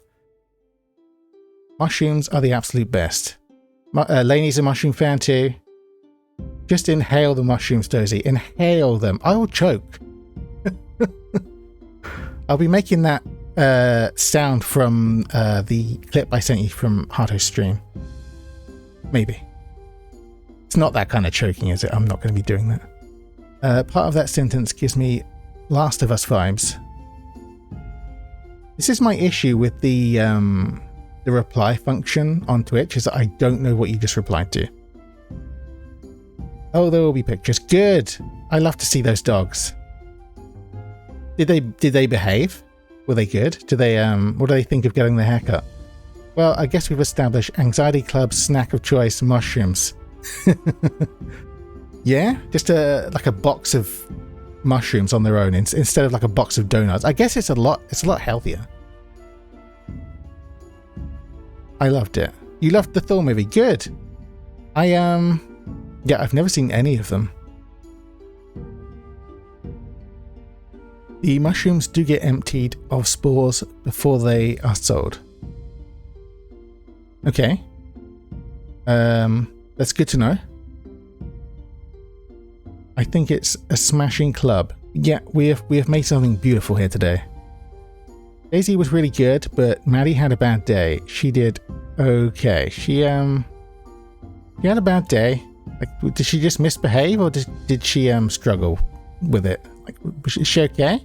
A: Mushrooms are the absolute best. Lainey's a mushroom fan too. Just inhale the mushrooms, Dozy. Inhale them. I will choke. I'll be making that sound from the clip I sent you from Hato's stream. Maybe. It's not that kind of choking, is it? I'm not going to be doing that. Part of that sentence gives me Last of Us vibes. This is my issue with the reply function on Twitch, is that I don't know what you just replied to. Oh, there will be pictures. Good. I love to see those dogs. Did they behave? Were they good? What do they think of getting their haircut? Well, I guess we've established Anxiety Club's snack of choice, mushrooms. Yeah, just like a box of mushrooms on their own instead of like a box of donuts. I guess it's a lot healthier. I loved it. You loved the Thor movie. Good. Yeah, I've never seen any of them. The mushrooms do get emptied of spores before they are sold. Okay. That's good to know. I think it's a smashing club. Yeah, we have made something beautiful here today. Daisy was really good, but Maddie had a bad day. She did okay. She had a bad day. Like, did she just misbehave, or did she struggle with it? Like, was she okay?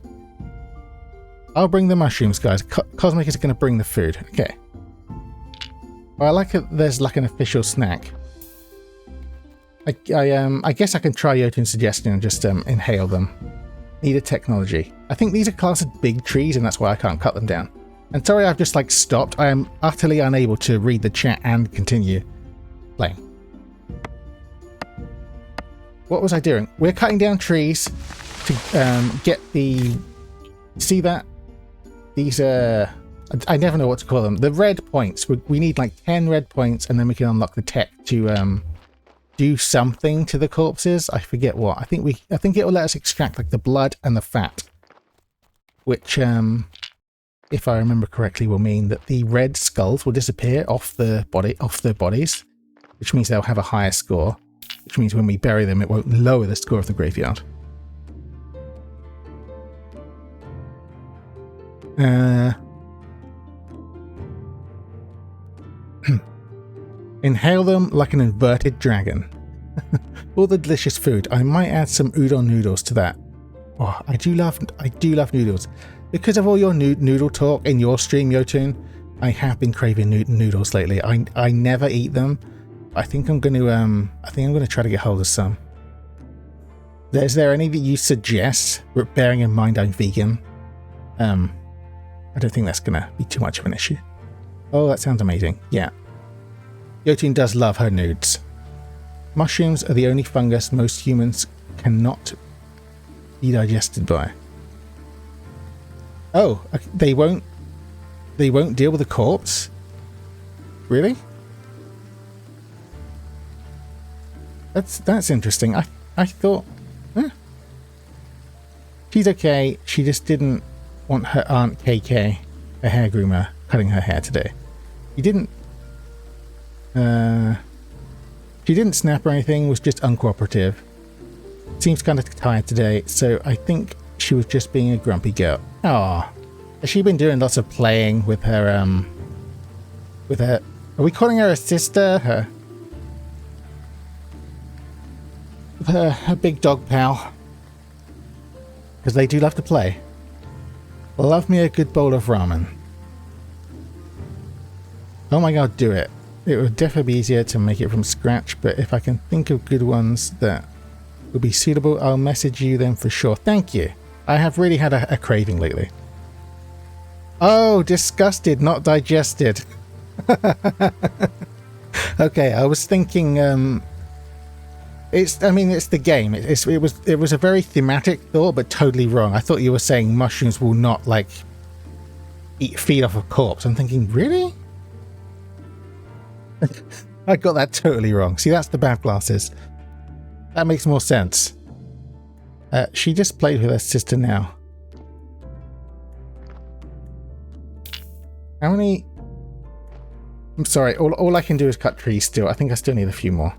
A: I'll bring the mushrooms, guys. Cosmic is going to bring the food. Okay. Well, I like it. There's like an official snack. I guess I can try Jotun's suggestion and just inhale them. Need a technology. I think these are classed as big trees, and that's why I can't cut them down. And sorry, I've just like stopped. I am utterly unable to read the chat and continue playing. What was I doing? We're cutting down trees to get the... See that? These are... I never know what to call them. The red points. We need like 10 red points, and then we can unlock the tech to do something to the corpses. I forget what. I think it will let us extract like the blood and the fat, which, if I remember correctly, will mean that the red skulls will disappear off their bodies, which means they'll have a higher score. Which means when we bury them, it won't lower the score of the graveyard. Inhale them like an inverted dragon. All the delicious food. I might add some udon noodles to that. Oh, I do love noodles. Because of all your noodle talk in your stream, Jotun, I have been craving noodles lately. I never eat them. I think I'm going to try to get hold of some. Is there any that you suggest, bearing in mind I'm vegan? I don't think that's going to be too much of an issue. Oh, that sounds amazing. Yeah. Jotun does love her nudes. Mushrooms are the only fungus most humans cannot be digested by. Oh, they won't deal with the corpse? Really? That's interesting. I thought, she's okay. She just didn't want her Aunt KK, her hair groomer, cutting her hair today. She didn't snap or anything. Was just uncooperative. Seems kind of tired today, so I think she was just being a grumpy girl. Ah, has she been doing lots of playing with her? Are we calling her a sister? Her big dog pal, because they do love to play. Love me a good bowl of ramen. Oh my god, do it. It would definitely be easier to make it from scratch, but if I can think of good ones that would be suitable, I'll message you them for sure. Thank you. I have really had a craving lately. Oh, disgusted, not digested. Okay, I was thinking it's the game. It was a very thematic thought, but totally wrong. I thought you were saying mushrooms will not like feed off a corpse. I'm thinking, really? I got that totally wrong. See, that's the bad glasses. That makes more sense. She just played with her sister now. How many? I'm sorry. All I can do is cut trees still. I think I still need a few more.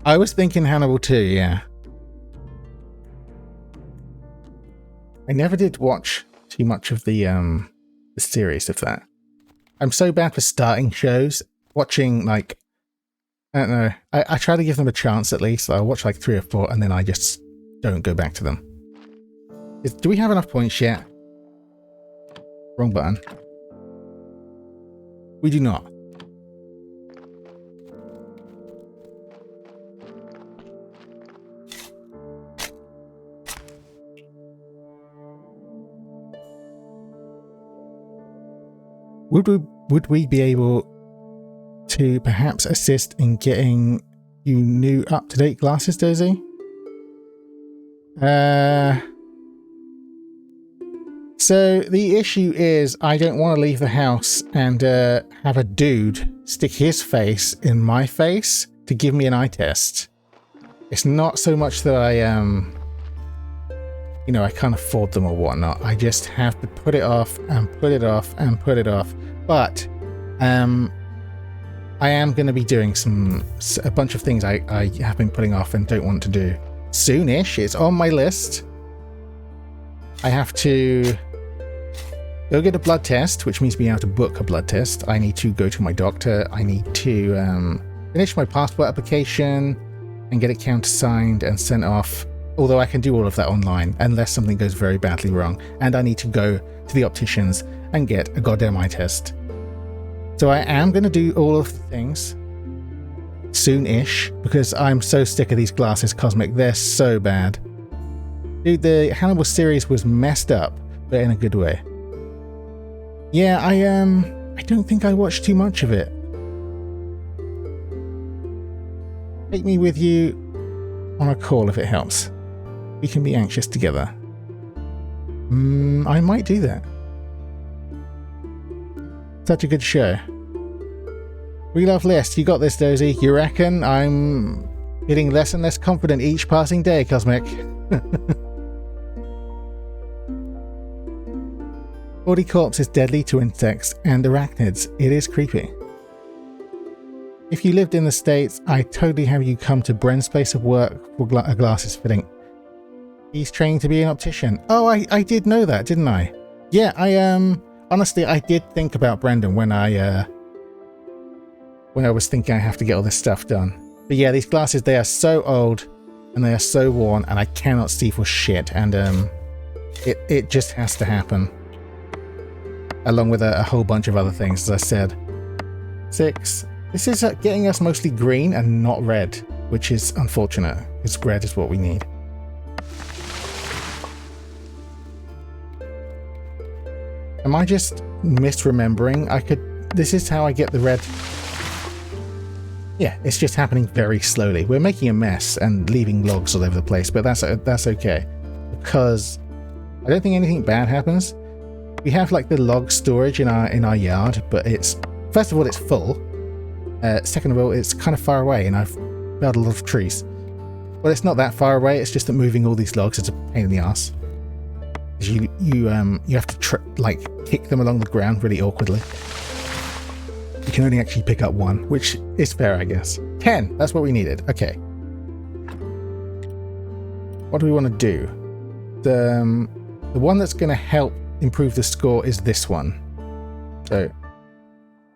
A: I was thinking Hannibal too, yeah. I never did watch too much of the series of that. I'm so bad for starting shows. Watching, like, I don't know. I try to give them a chance at least. I'll watch like 3 or 4 and then I just don't go back to them. Do we have enough points yet? Wrong button. We do not. Would we be able to perhaps assist in getting you new up-to-date glasses, Dozy? So the issue is I don't want to leave the house and have a dude stick his face in my face to give me an eye test. It's not so much that I I can't afford them or whatnot. I just have to put it off and put it off and put it off. But I am going to be doing a bunch of things I have been putting off and don't want to do. Soonish, it's on my list. I have to go get a blood test, which means being able to book a blood test. I need to go to my doctor. I need to finish my passport application and get it countersigned and sent off. Although I can do all of that online, unless something goes very badly wrong. And I need to go to the opticians and get a goddamn eye test. So I am going to do all of the things soon-ish, because I'm so sick of these glasses, Cosmic. They're so bad. Dude, the Hannibal series was messed up, but in a good way. Yeah, I don't think I watched too much of it. Take me with you on a call if it helps. We can be anxious together. I might do that. Such a good show. We love List. You got this, Dozy. You reckon? I'm getting less and less confident each passing day, Cosmic. Body corpse is deadly to insects and arachnids. It is creepy. If you lived in the States, I'd totally have you come to Bren's place of work for a glasses fitting. He's training to be an optician. Oh, I did know that, didn't I? Yeah, honestly, I did think about Brendan when I was thinking I have to get all this stuff done. But yeah, these glasses, they are so old and they are so worn and I cannot see for shit. And it just has to happen. Along with a whole bunch of other things, as I said. 6. This is getting us mostly green and not red, which is unfortunate, because red is what we need. Am I just misremembering? This is how I get the red. Yeah, it's just happening very slowly. We're making a mess and leaving logs all over the place, but that's okay. Because I don't think anything bad happens. We have like the log storage in our yard, but first of all, it's full. Second of all, it's kind of far away and I've felled a lot of trees. Well, it's not that far away, it's just that moving all these logs is a pain in the ass. You have to kick them along the ground really awkwardly. You can only actually pick up one, which is fair, I guess. 10, that's what we needed. Okay. What do we want to do? The one that's going to help improve the score is this one. So,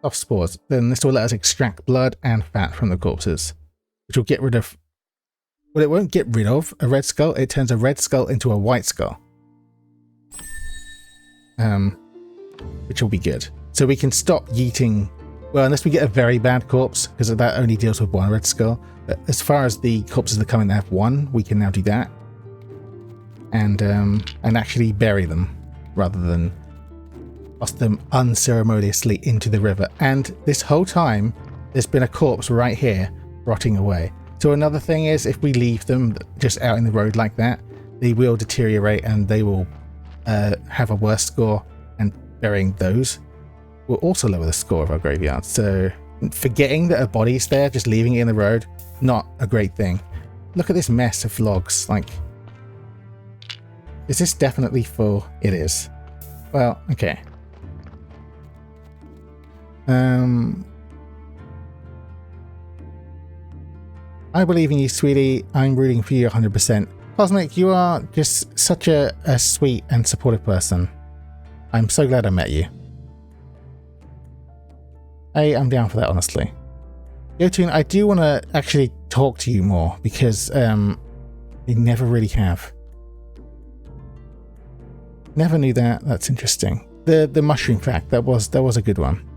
A: soft spores. Then this will let us extract blood and fat from the corpses, which will get rid of... Well, it won't get rid of a red skull. It turns a red skull into a white skull. Which will be good. So we can stop yeeting... Well, unless we get a very bad corpse, because that only deals with one red skull. But as far as the corpses that come in that have one, we can now do that. And actually bury them, rather than toss them unceremoniously into the river. And this whole time, there's been a corpse right here, rotting away. So another thing is, if we leave them just out in the road like that, they will deteriorate and they will have a worse score, and burying those will also lower the score of our graveyard. So forgetting that a body's there, just leaving it in the road, not a great thing. Look at this mess of logs. Like, is this definitely full? It is. Well, okay. I believe in you, sweetie. I'm rooting for you 100%. Cosmic, you are just such a sweet and supportive person. I'm so glad I met you. I'm down for that, honestly. Yotun, I do want to actually talk to you more, because we never really have. Never knew that. That's interesting. The mushroom fact, that was a good one.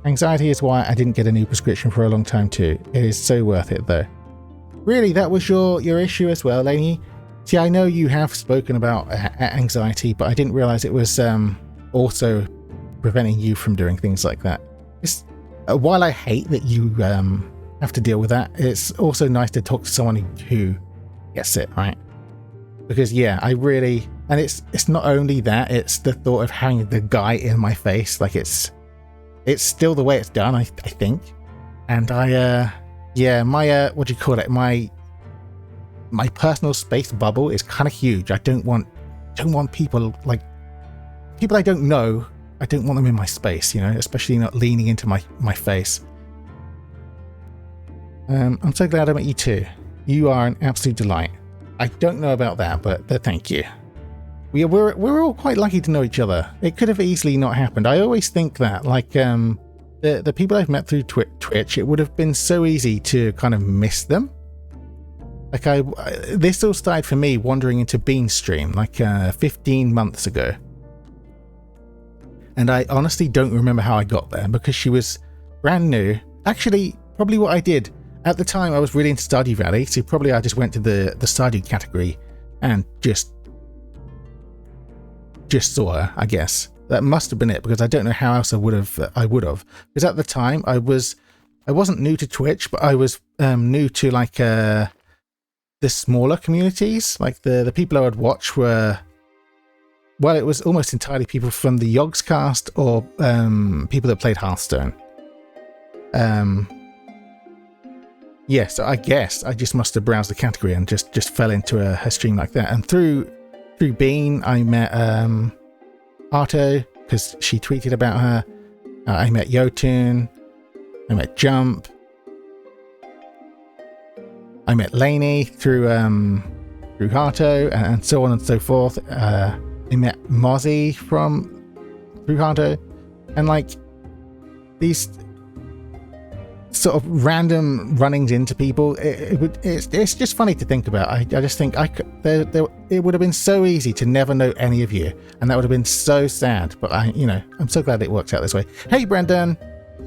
A: Anxiety is why I didn't get a new prescription for a long time too. It is so worth it though. Really, that was your issue as well, Lainey? See, I know you have spoken about anxiety, but I didn't realize it was also preventing you from doing things like that. While I hate that you have to deal with that, it's also nice to talk to someone who gets it, right? Because yeah, I really... And it's not only that, it's the thought of having the guy in my face. Like, it's still the way it's done, I think. And my what do you call it? My personal space bubble is kind of huge. I don't want people, like, people I don't know. I don't want them in my space, you know, especially not leaning into my face. I'm so glad I met you too. You are an absolute delight. I don't know about that, but thank you. We're all quite lucky to know each other. It could have easily not happened. I always think that, like, the people I've met through Twitch, it would have been so easy to kind of miss them. Like, this all started for me wandering into Bean's stream, like, 15 months ago. And I honestly don't remember how I got there, because she was brand new. Actually, probably what I did, at the time I was really into Stardew Valley, so probably I just went to the Stardew category and just saw her, I guess. That must have been it, because I don't know how else I would have. Because at the time I wasn't new to Twitch, but I was new to, like, the smaller communities. Like, the people I would watch were, well, it was almost entirely people from the Yogscast or people that played Hearthstone. Yeah, so I guess I just must have browsed the category and just fell into her stream like that. And through Bean, I met Arto, because she tweeted about her. I met Yotun. I met Jump. I met Lainey through Harto, and so on and so forth. I met Mozzie through Harto, and, like, these sort of random runnings into people. It's just funny to think about. I just think it would have been so easy to never know any of you, and that would have been so sad. But I'm so glad it worked out this way. Hey, Brendan,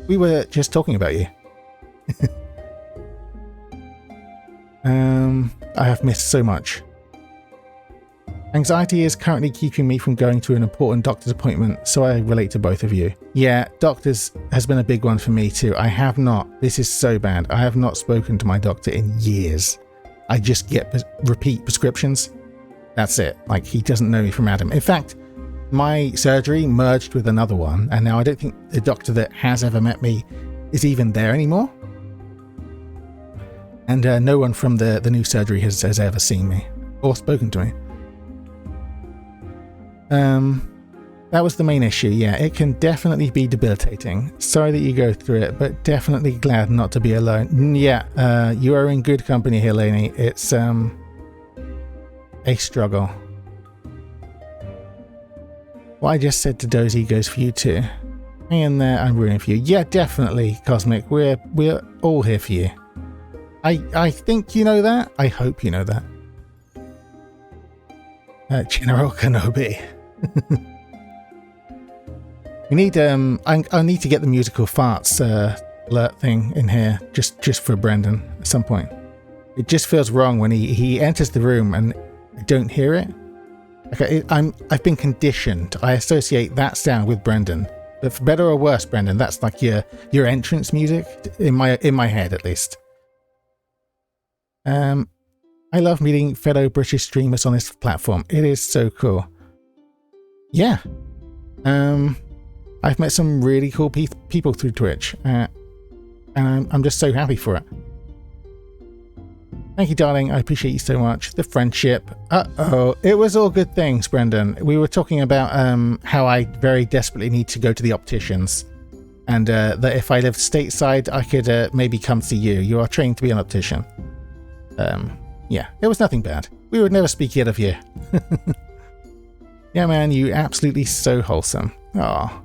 A: we were just talking about you. I have missed so much. Anxiety is currently keeping me from going to an important doctor's appointment, so I relate to both of you. Yeah, doctors has been a big one for me too. This is so bad, I have not spoken to my doctor in years. I just get repeat prescriptions. That's it. Like, he doesn't know me from Adam. In fact, my surgery merged with another one, and now I don't think the doctor that has ever met me is even there anymore. And no one from the new surgery has ever seen me or spoken to me. That was the main issue. Yeah, it can definitely be debilitating. Sorry that you go through it, but definitely glad not to be alone. Yeah, you are in good company here, Lainey. It's a struggle. What I just said to Dozy goes for you too. Hang in there, I'm rooting for you. Yeah, definitely, Cosmic. We're all here for you. I think you know that. I hope you know that. General Kenobi. We need I need to get the musical farts alert thing in here just for Brendan at some point. It just feels wrong when he enters the room and I don't hear it. Okay, I've been conditioned. I associate that sound with Brendan. But for better or worse, Brendan, that's like your entrance music in my head, at least. I love meeting fellow British streamers on this platform. It is so cool. Yeah. I've met some really cool people through Twitch. And I'm just so happy for it. Thank you, darling. I appreciate you so much. The friendship. Uh-oh. It was all good things, Brendan. We were talking about how I very desperately need to go to the opticians. And that if I lived stateside, I could maybe come see you. You are trained to be an optician. Yeah, it was nothing bad. We would never speak ill of you. Yeah, man, you absolutely so wholesome. Aw.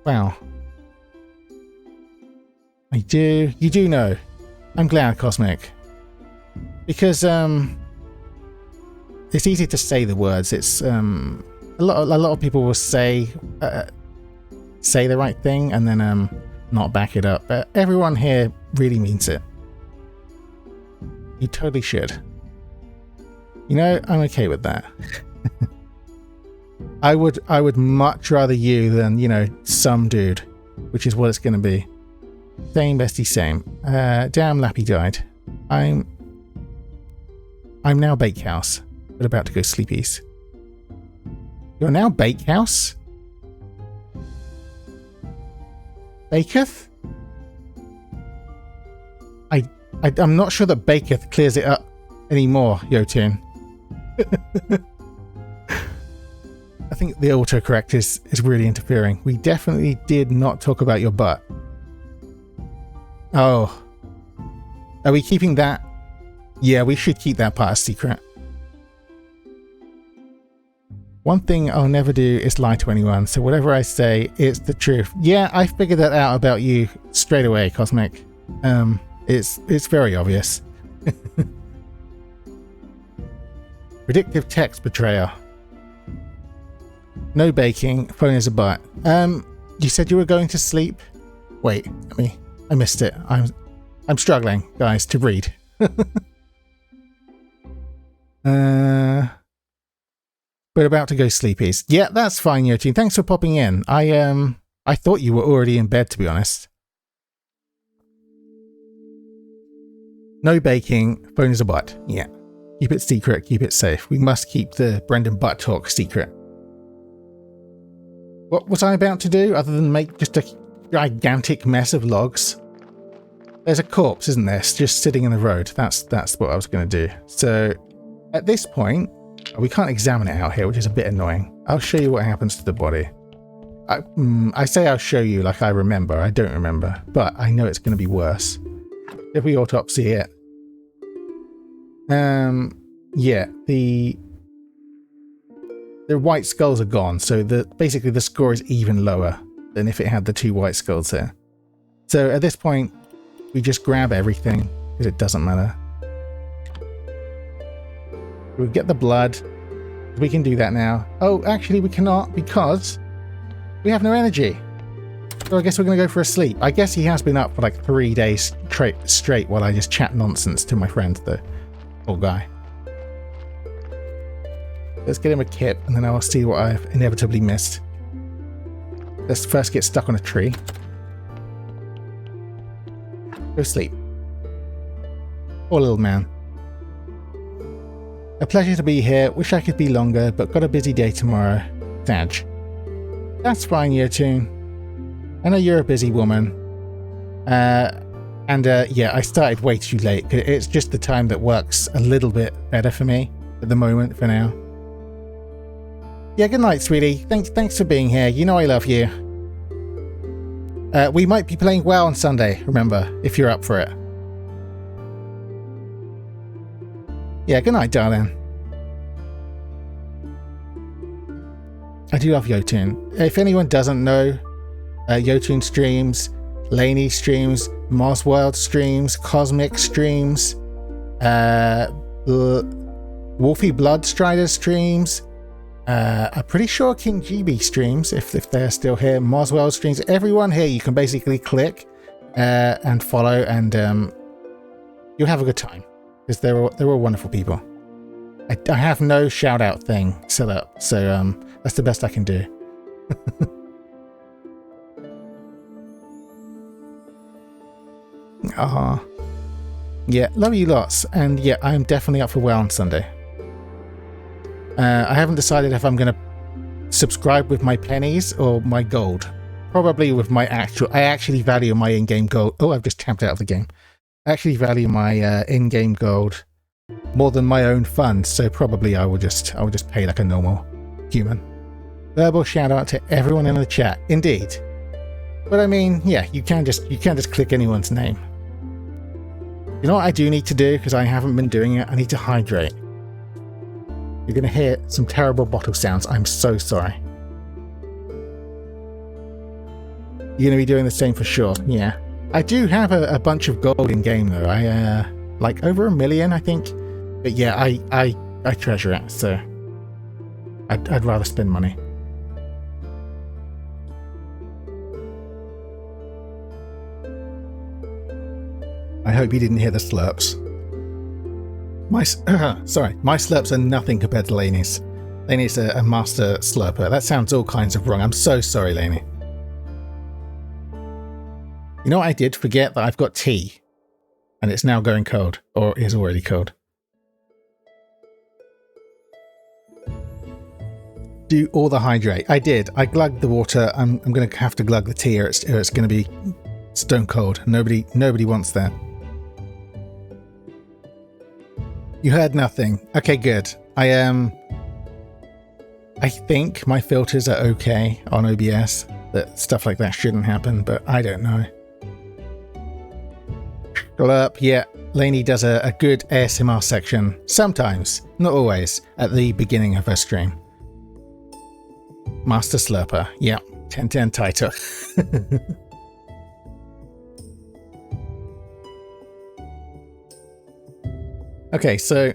A: Wow. You do know. I'm glad, Cosmic. Because, it's easy to say the words. It's, a lot of people will say the right thing and then, not back it up. But everyone here really means it. You totally should. You know, I'm okay with that. I would much rather you than, some dude, which is what it's going to be. Same, bestie, same. Damn, Lappy died. I'm now Bakehouse, but about to go sleepies. You're now Bakehouse? Baketh? I'm not sure that Baketh clears it up anymore, Yotun. I think the autocorrect is really interfering. We definitely did not talk about your butt. Oh. Are we keeping that? Yeah, we should keep that part a secret. One thing I'll never do is lie to anyone, so whatever I say, it's the truth. Yeah, I figured that out about you straight away, Cosmic. It's very obvious. Predictive text betrayer. No baking, phone is a butt. You said you were going to sleep? Wait, I missed it. I'm struggling, guys, to read. We're about to go sleepies. Yeah, that's fine, Yotun. Thanks for popping in. I thought you were already in bed, to be honest. No baking, phone is a butt. Yeah. Keep it secret, keep it safe. We must keep the Brendan Butt talk secret. What was I about to do, other than make just a gigantic mess of logs? There's a corpse, isn't there? It's just sitting in the road. That's what I was going to do. So, at this point, we can't examine it out here, which is a bit annoying. I'll show you what happens to the body. I say I'll show you like I remember. I don't remember. But I know it's going to be worse. If we autopsy it. Yeah, the white skulls are gone, so basically the score is even lower than if it had the 2 white skulls there. So at this point, we just grab everything, because it doesn't matter. We'll get the blood. We can do that now. Oh, actually we cannot, because we have no energy. So I guess we're going to go for a sleep. I guess he has been up for like 3 days straight while I just chat nonsense to my friend, the poor guy. Let's get him a kip, and then I'll see what I've inevitably missed. Let's first get stuck on a tree. Go sleep. Poor little man. A pleasure to be here. Wish I could be longer, but got a busy day tomorrow. Sag. That's fine, Yotun. I know you're a busy woman. Yeah, I started way too late. It's just the time that works a little bit better for me at the moment for now. Yeah, good night, sweetie. Thanks for being here. You know I love you. We might be playing WoW on Sunday, remember, if you're up for it. Yeah, good night, darling. I do love Yotun. If anyone doesn't know, Yotun streams, Laney streams, Mossworld streams, Cosmic streams, Wolfie Bloodstrider streams. I'm pretty sure King GB streams, if they're still here. Mossworld streams. Everyone here you can basically click and follow, and you'll have a good time, because they're all wonderful people. I have no shout out thing set up, so that's the best I can do. Yeah, love you lots, and yeah, I'm definitely up for WoW on Sunday. I haven't decided if I'm going to subscribe with my pennies or my gold. Probably with my actual... I actually value my in-game gold. Oh, I've just tapped out of the game. I actually value my in-game gold more than my own funds, so probably I will just pay like a normal human. Verbal shout out to everyone in the chat. Indeed. But I mean, yeah, you can't just click anyone's name. You know what I do need to do, because I haven't been doing it? I need to hydrate. You're going to hear some terrible bottle sounds. I'm so sorry. You're going to be doing the same for sure. Yeah. I do have a bunch of gold in game though. I like over 1 million, I think. But yeah, I treasure it, so I'd rather spend money. I hope you didn't hear the slurps. My slurps are nothing compared to Laney's. Laney's a master slurper. That sounds all kinds of wrong. I'm so sorry, Laney. You know what I did forget? That I've got tea. And it's now going cold. Or is already cold. Do all the hydrate. I did. I glugged the water. I'm going to have to glug the tea, or it's going to be stone cold. Nobody wants that. You heard nothing. Okay, good. I think my filters are okay on OBS. That stuff like that shouldn't happen, but I don't know. Glurp, yeah. Lainey does a good ASMR section. Sometimes, not always, at the beginning of her stream. Master Slurper, yeah. 1010 title. Okay, so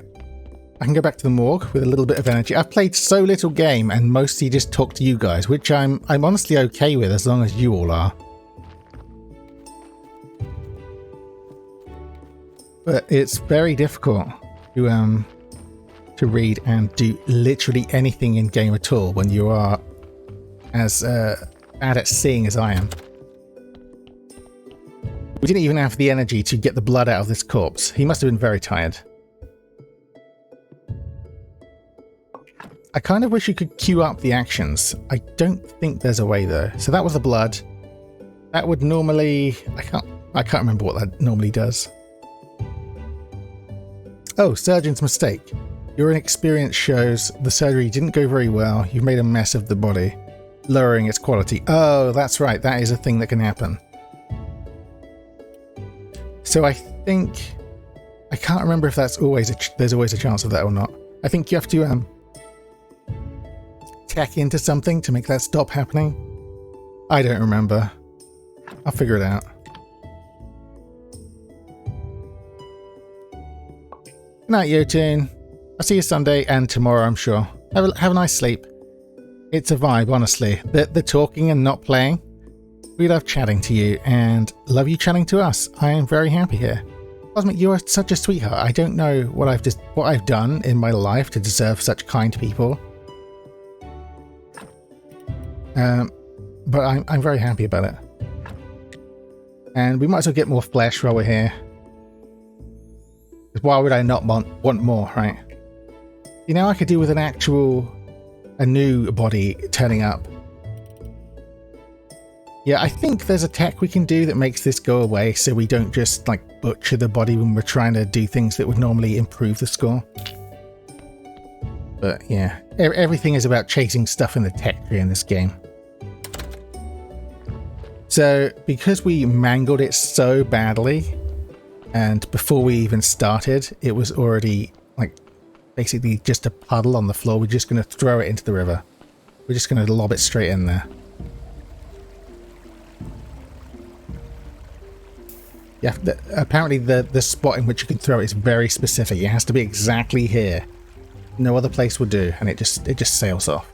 A: I can go back to the morgue with a little bit of energy. I've played so little game and mostly just talked to you guys, which I'm honestly okay with as long as you all are. But it's very difficult to read and do literally anything in game at all when you are as bad at seeing as I am. We didn't even have the energy to get the blood out of this corpse. He must have been very tired. I kind of wish you could queue up the actions. I don't think there's a way though. So that was the blood. That would normally... I can't remember what that normally does. Oh, surgeon's mistake. Your inexperience shows the surgery didn't go very well. You've made a mess of the body, lowering its quality. Oh, that's right. That is a thing that can happen. So I think... I can't remember if that's always there's always a chance of that or not. I think you have to tech into something to make that stop happening. I don't remember. I'll figure it out. Good night, Yotun. I'll see you Sunday and tomorrow, I'm sure. Have a nice sleep. It's a vibe, honestly. The talking and not playing. We love chatting to you and love you chatting to us. I am very happy here. Cosmic, you are such a sweetheart. I don't know what I've done in my life to deserve such kind people. But I'm very happy about it. And we might as well get more flesh while we're here. Why would I not want more, right? You know, I could do with a new body turning up. Yeah, I think there's a tech we can do that makes this go away so we don't just, like, butcher the body when we're trying to do things that would normally improve the score. But, yeah, everything is about chasing stuff in the tech tree in this game. So, because we mangled it so badly, and before we even started, it was already, like, basically just a puddle on the floor. We're just going to throw it into the river. We're just going to lob it straight in there. Yeah, apparently the spot in which you can throw it is very specific. It has to be exactly here. No other place would do, and it just sails off.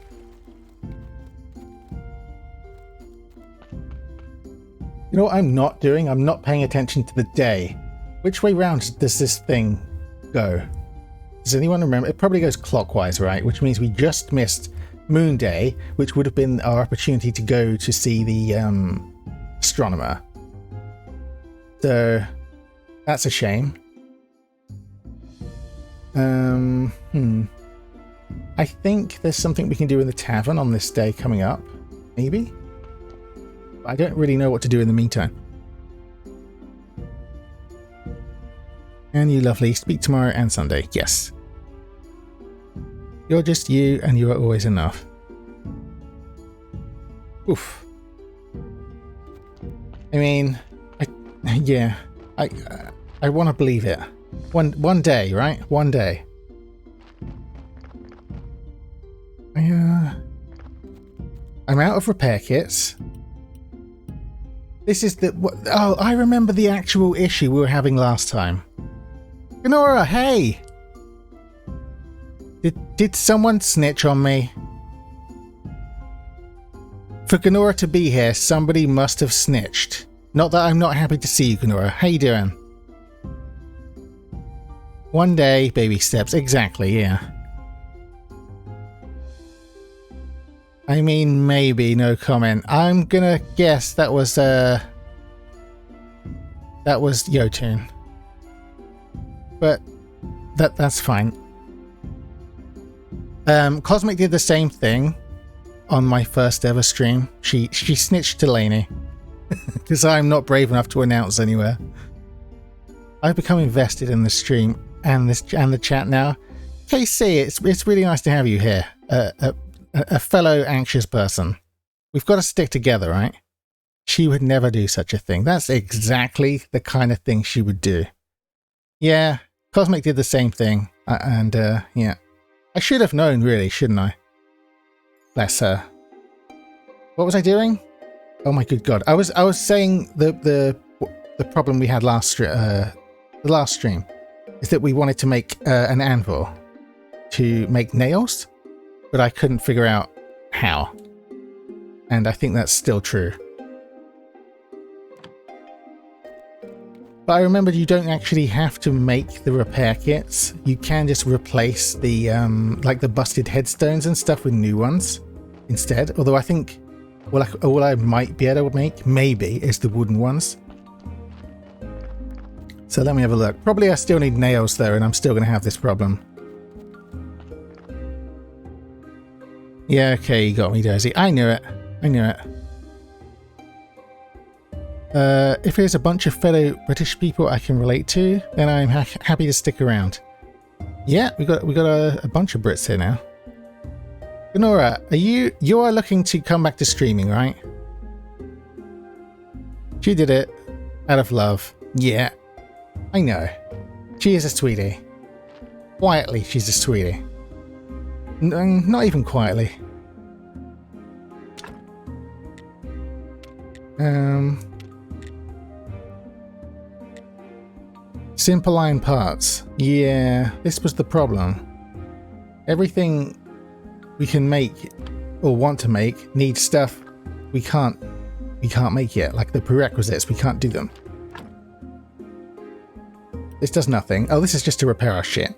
A: You know what I'm not doing? I'm not paying attention to the day. Which way round does this thing go? Does anyone remember? It probably goes clockwise, right? Which means we just missed Moon Day, which would have been our opportunity to go to see the astronomer. So that's a shame. I think there's something we can do in the tavern on this day coming up. Maybe? I don't really know what to do in the meantime. And you lovely. Speak tomorrow and Sunday. Yes. You're just you and you are always enough. Oof. I mean, yeah, I want to believe it. One day, right? One day. I'm out of repair kits. This is the... Oh, I remember the actual issue we were having last time. Ganora, hey! Did someone snitch on me? For Ganora to be here, somebody must have snitched. Not that I'm not happy to see you, Ganora. How you doing? One day, baby steps. Exactly, yeah. I mean, maybe, no comment. I'm gonna guess that was Yotun. But that's fine. Cosmic did the same thing on my first ever stream. She snitched to Lainey. Because I'm not brave enough to announce anywhere. I've become invested in the stream and the chat now. KC, it's really nice to have you here. A fellow anxious person. We've got to stick together, right? She would never do such a thing. That's exactly the kind of thing she would do. Yeah, Cosmic did the same thing. Yeah. I should have known, really, shouldn't I? Bless her. What was I doing? Oh my good god. I was saying the problem we had the last stream is that we wanted to make an anvil to make nails, but I couldn't figure out how. And I think that's still true. But I remembered you don't actually have to make the repair kits. You can just replace the like the busted headstones and stuff with new ones instead. Although I think all I might be able to make maybe is the wooden ones. So let me have a look. Probably I still need nails though, and I'm still going to have this problem. Yeah, okay, you got me, Daisy. I knew it. I knew it. If there's a bunch of fellow British people I can relate to, then I'm happy to stick around. Yeah, we got a bunch of Brits here now. Nora, you are looking to come back to streaming, right? She did it out of love. Yeah, I know. She is a sweetie. Quietly, she's a sweetie. Not even quietly. Simple iron parts. Yeah, this was the problem. Everything we can make or want to make needs stuff we can't make yet. Like the prerequisites, we can't do them. This does nothing. Oh, this is just to repair our shit.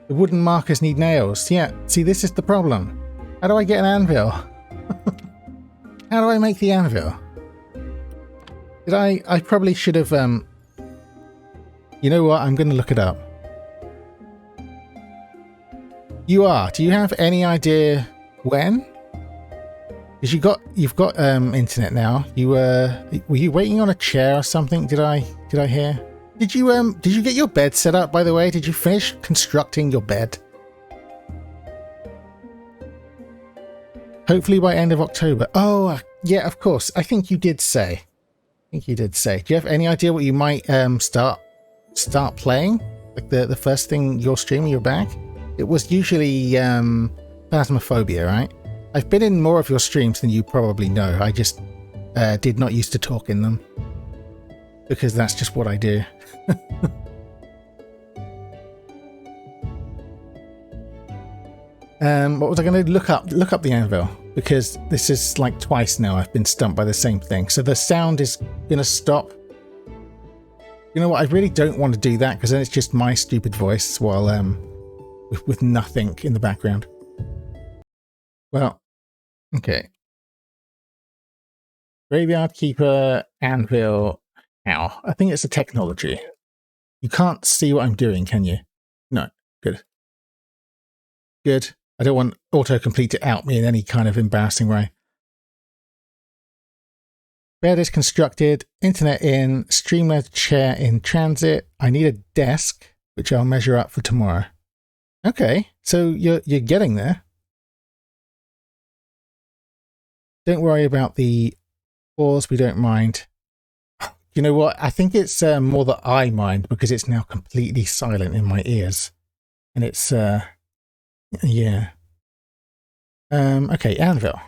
A: The wooden markers need nails. Yeah, see, this is the problem. How do I get an anvil? How do I make the anvil? I probably should have, you know what? I'm going to look it up. You are. Do you have any idea when? Because you've got internet now. You were you waiting on a chair or something? Did I hear? Did you get your bed set up, by the way? Did you finish constructing your bed? Hopefully by end of October. Oh, yeah, of course. I think you did say. Do you have any idea what you might start playing? Like the first thing you're streaming, you're back? It was usually Phasmophobia, right? I've been in more of your streams than you probably know. I just did not used to talk in them. Because that's just what I do. What was I going to look up? Look up the anvil, because this is like twice now I've been stumped by the same thing. So the sound is going to stop. You know what? I really don't want to do that, because then it's just my stupid voice while with nothing in the background. Well, okay. Graveyard Keeper, anvil. Ow. I think it's a technology. You can't see what I'm doing, can you? No. Good. Good. I don't want autocomplete to out me in any kind of embarrassing way. Bed is constructed, internet in, Streamlabs chair in transit. I need a desk, which I'll measure up for tomorrow. Okay, so you're getting there. Don't worry about the pause, we don't mind. You know what? I think it's more that I mind, because it's now completely silent in my ears. And it's, yeah. Okay, anvil.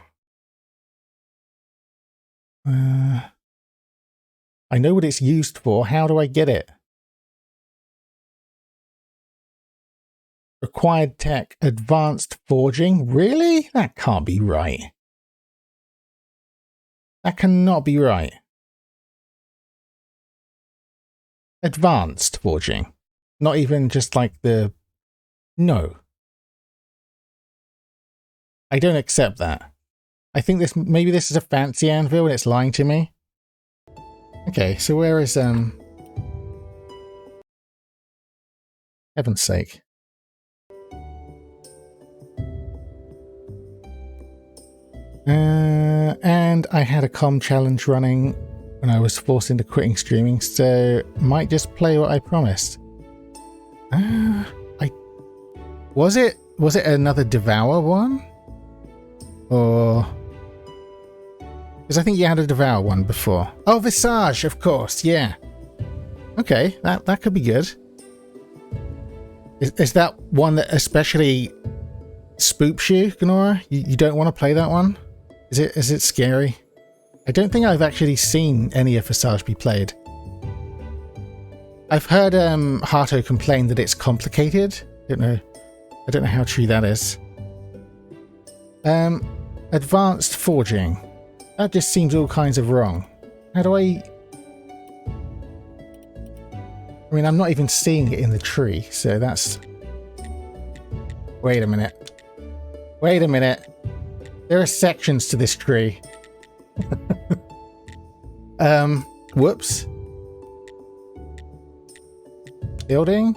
A: I know what it's used for. How do I get it? Required tech, advanced forging. Really? That can't be right. That cannot be right. Advanced forging. Not even just like the... No. I don't accept that. I think maybe this is a fancy anvil and it's lying to me. Okay, so where is heaven's sake. And I had a comm challenge running when I was forced into quitting streaming, so might just play what I promised. Was it another Devour one? Or Because I think you had a Devour one before. Oh, Visage, of course, yeah. Okay, that could be good. Is that one that especially spooks you, Gnora? You don't want to play that one? Is it scary? I don't think I've actually seen any of Visage be played. I've heard Hato complain that it's complicated. I don't know how true that is. Advanced forging. That just seems all kinds of wrong. How do I mean, I'm not even seeing it in the tree, so that's... Wait a minute. Wait a minute. There are sections to this tree. Whoops. Building?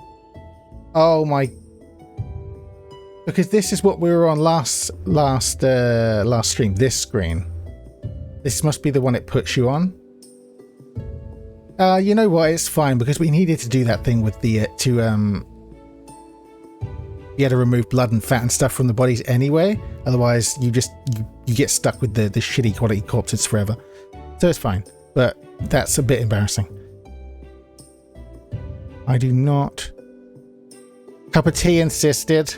A: Oh my... Because this is what we were on last stream, this screen. This must be the one it puts you on. You know what, it's fine, because we needed to do that thing with the, you had to remove blood and fat and stuff from the bodies anyway. Otherwise, you get stuck with the shitty quality corpses forever. So it's fine, but that's a bit embarrassing. I do not... Cup of tea insisted.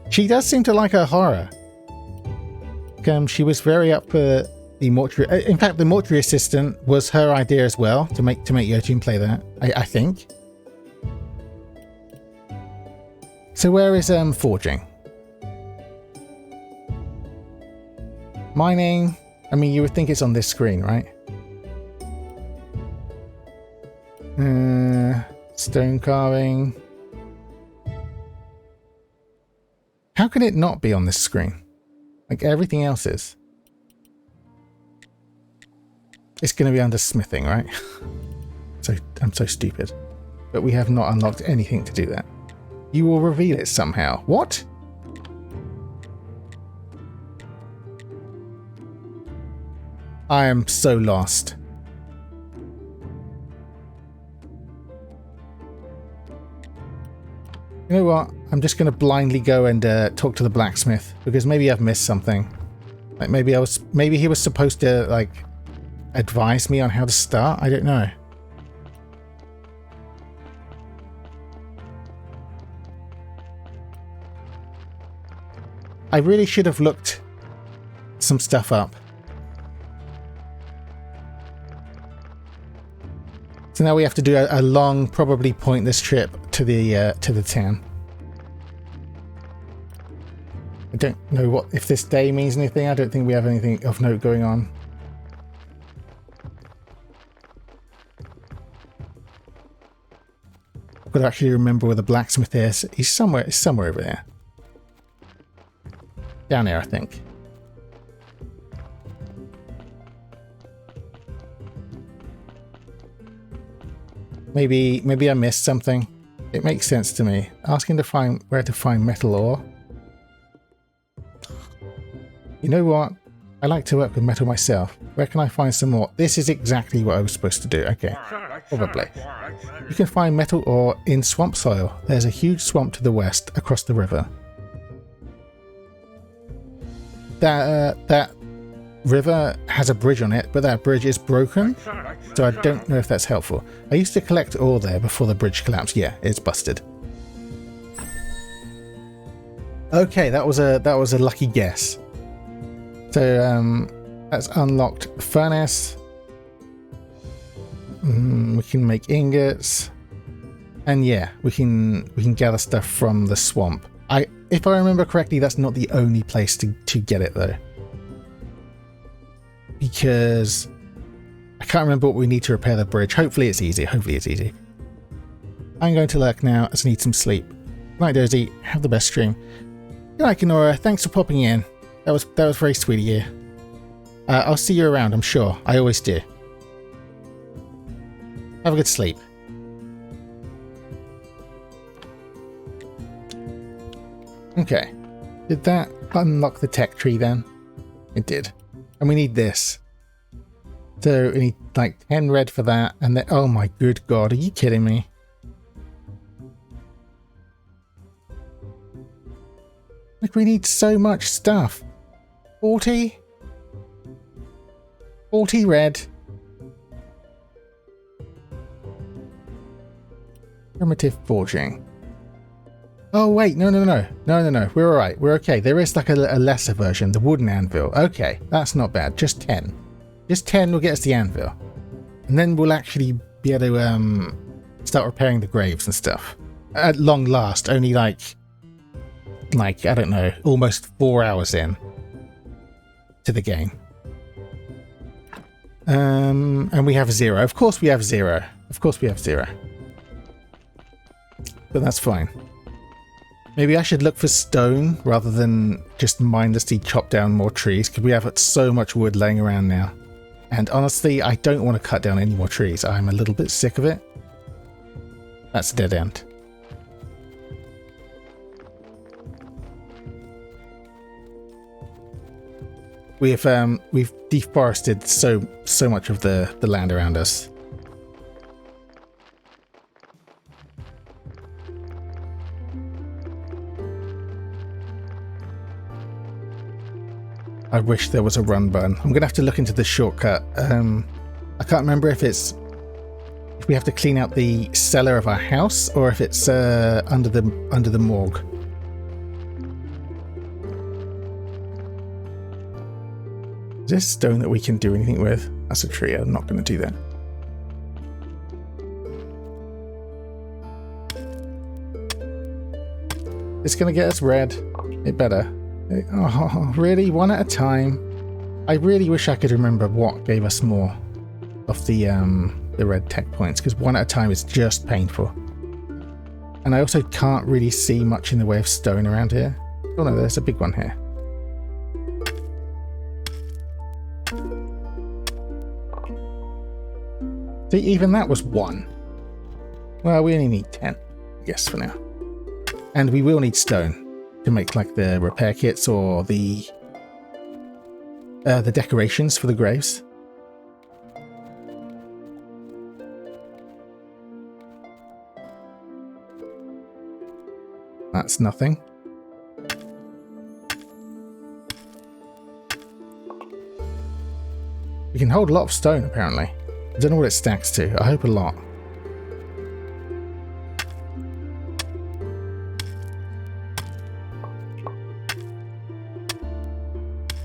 A: She does seem to like her horror. She was very up for the mortuary. In fact, the mortuary assistant was her idea as well to make Yojin play that. I think. So where is forging? Mining. I mean, you would think it's on this screen, right? Stone carving. How can it not be on this screen? Like everything else is. It's going to be under smithing, right? So I'm so stupid. But we have not unlocked anything to do that. You will reveal it somehow. What? I am so lost. You know what? I'm just going to blindly go and talk to the blacksmith, because maybe I've missed something. Like maybe he was supposed to like advise me on how to start. I don't know. I really should have looked some stuff up. So now we have to do a long, probably pointless trip to the town. I don't know if this day means anything. I don't think we have anything of note going on. I've got to actually remember where the blacksmith is. He's somewhere over there. Down there, I think. Maybe I missed something. It makes sense to me. Asking to find where to find metal ore. You know what? I like to work with metal myself. Where can I find some more? This is exactly what I was supposed to do. Okay, probably. You can find metal ore in swamp soil. There's a huge swamp to the west across the river. That river has a bridge on it, but that bridge is broken, so I don't know if that's helpful. I used to collect ore there before the bridge collapsed. Yeah, it's busted. Okay, that was a lucky guess. So that's unlocked furnace. We can make ingots, and yeah, we can gather stuff from the swamp. If I remember correctly, that's not the only place to get it though, because I can't remember what we need to repair the bridge. Hopefully it's easy. I'm going to lurk now as I need some sleep. Good night, Dozy. Have the best stream. Good night, Gnora. Thanks for popping in. That was very sweet of you. I'll see you around, I'm sure. I always do. Have a good sleep. Okay. Did that unlock the tech tree then? It did. And we need this. So we need like 10 red for that, and then oh my good god, are you kidding me? Like we need so much stuff. 40? 40 red. Primitive forging. Oh wait, no. We're all right. We're okay. There is like a lesser version, the wooden anvil. Okay, that's not bad. Just 10. Just 10 will get us the anvil, and then we'll actually be able to start repairing the graves and stuff. At long last, only like I don't know, almost 4 hours in to the game. And we have 0. Of course we have 0. Of course we have 0. But that's fine. Maybe I should look for stone rather than just mindlessly chop down more trees, because we have so much wood laying around now. And honestly, I don't want to cut down any more trees. I'm a little bit sick of it. That's a dead end. We've deforested so much of the land around us. I wish there was a run button. I'm gonna have to look into the shortcut. I can't remember if we have to clean out the cellar of our house or if it's under the morgue. Is this stone that we can do anything with? That's a tree. I'm not going to do that. It's going to get us red. It better. Oh, really? One at a time? I really wish I could remember what gave us more of the red tech points, because one at a time is just painful. And I also can't really see much in the way of stone around here. Oh no, there's a big one here. See, even that was 1. Well, we only need 10, I guess, for now. And we will need stone to make like the repair kits or the decorations for the graves. That's nothing. We can hold a lot of stone, apparently. I don't know what it stacks to. I hope a lot.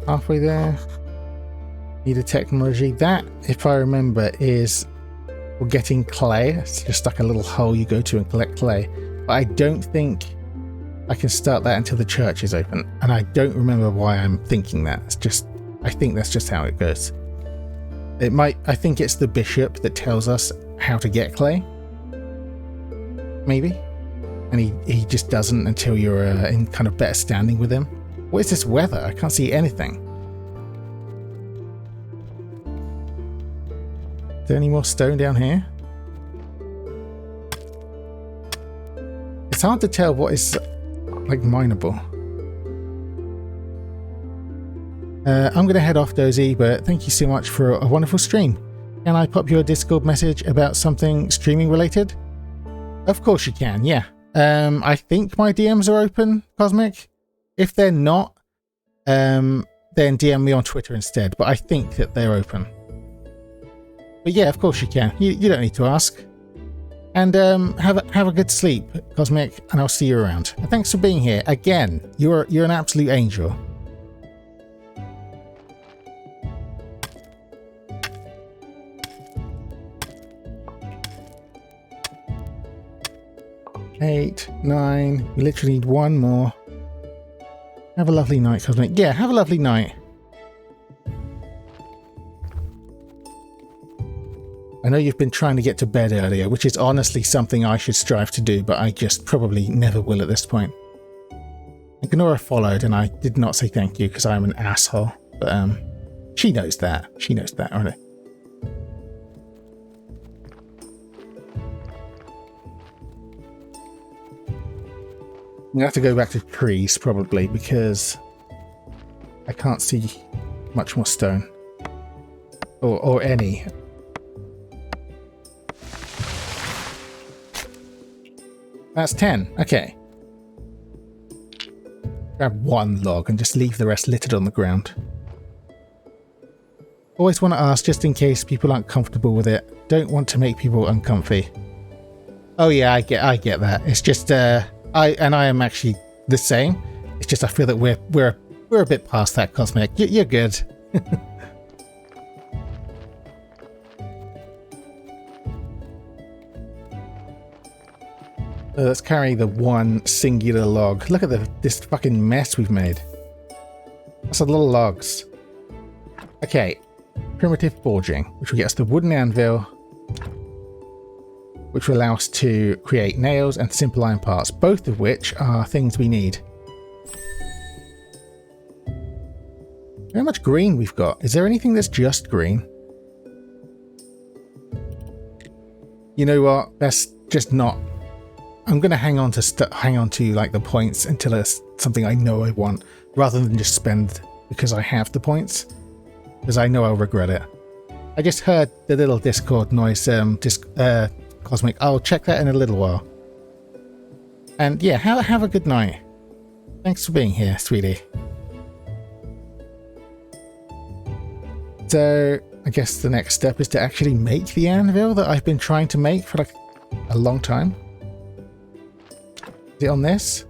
A: Halfway there. Need a technology. That, if I remember, is for getting clay. It's just like a little hole you go to and collect clay. But I don't think I can start that until the church is open. And I don't remember why I'm thinking that. It's just, I think that's just how it goes. It might, I think it's the bishop that tells us how to get clay. Maybe. And he just doesn't until you're in kind of better standing with him. What is this weather? I can't see anything. Is there any more stone down here? It's hard to tell what is like mineable. I'm going to head off, Dozy, but thank you so much for a wonderful stream. Can I pop you a Discord message about something streaming related? Of course you can, yeah. I think my DMs are open, Cosmic. If they're not, then DM me on Twitter instead, but I think that they're open. But yeah, of course you can. You don't need to ask. And have a good sleep, Cosmic, and I'll see you around. And thanks for being here. Again, you're an absolute angel. Eight, 9. We literally need one more. Have a lovely night, Cosmic. Yeah, have a lovely night. I know you've been trying to get to bed earlier, which is honestly something I should strive to do, but I just probably never will at this point. And Ganora followed, and I did not say thank you because I'm an asshole. But she knows that. She knows that already. I'm going to have to go back to trees, probably, because I can't see much more stone. Or any. That's 10. Okay. Grab one log and just leave the rest littered on the ground. Always want to ask just in case people aren't comfortable with it. Don't want to make people uncomfy. Oh yeah, I get that. It's just I am actually the same. It's just I feel that we're a bit past that, Cosmic. You're good. Let's carry the one singular log. Look at this fucking mess we've made. That's a lot of logs. Okay, primitive forging, which will get us the wooden anvil, which will allow us to create nails and simple iron parts, both of which are things we need. How much green we've got? Is there anything that's just green? You know what? That's just not. I'm going to hang on to like the points until it's something I know I want, rather than just spend because I have the points, because I know I'll regret it. I just heard the little Discord noise, Cosmic. I'll check that in a little while. And yeah, have a good night. Thanks for being here, sweetie. So I guess the next step is to actually make the anvil that I've been trying to make for like a long time. Is it on this?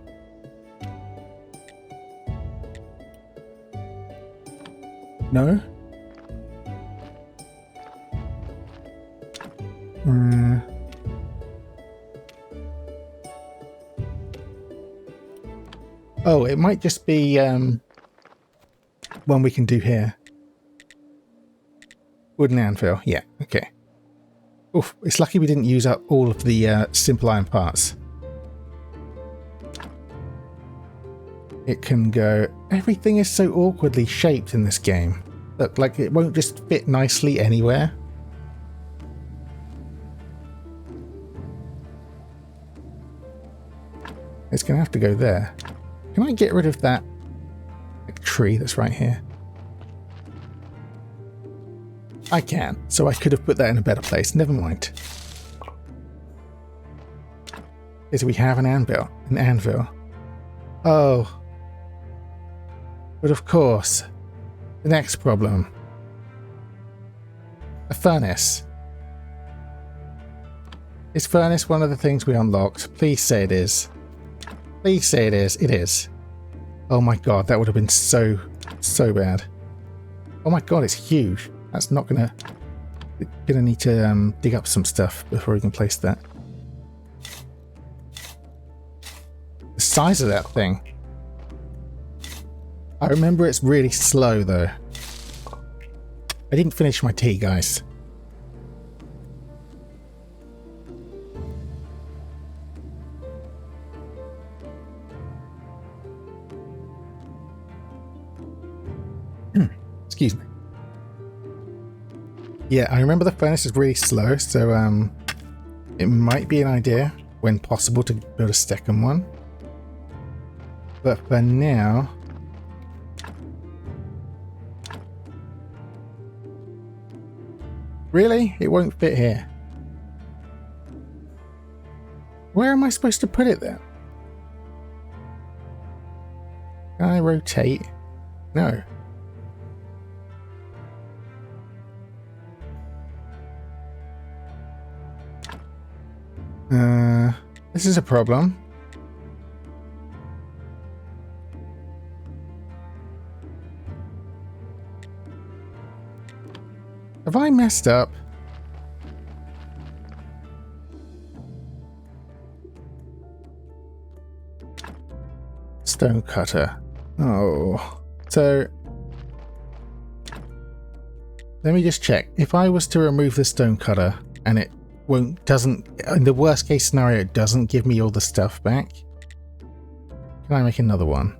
A: No? Oh, it might just be one we can do here. Wooden anvil, yeah, okay. Oof, it's lucky we didn't use up all of the simple iron parts. It can go... Everything is so awkwardly shaped in this game. Look, like it won't just fit nicely anywhere. It's going to have to go there. Can I get rid of that tree that's right here? I can, so I could have put that in a better place. Never mind. Is we have an anvil. An anvil. Oh. But of course, the next problem. A furnace. Is furnace one of the things we unlocked? Please say it is. Please say it is. It is. Oh my god, that would have been so bad. Oh my god, it's huge. That's not gonna need to dig up some stuff before we can place that. The size of that thing. I remember it's really slow though. I didn't finish my tea, guys. Excuse me. Yeah, I remember the furnace is really slow, so it might be an idea, when possible, to build a second one. But for now... Really? It won't fit here. Where am I supposed to put it then? Can I rotate? No. This is a problem. Have I messed up? Stone cutter. Oh. So let me just check. If I was to remove the stone cutter and it doesn't, in the worst case scenario, it doesn't give me all the stuff back, can I make another one?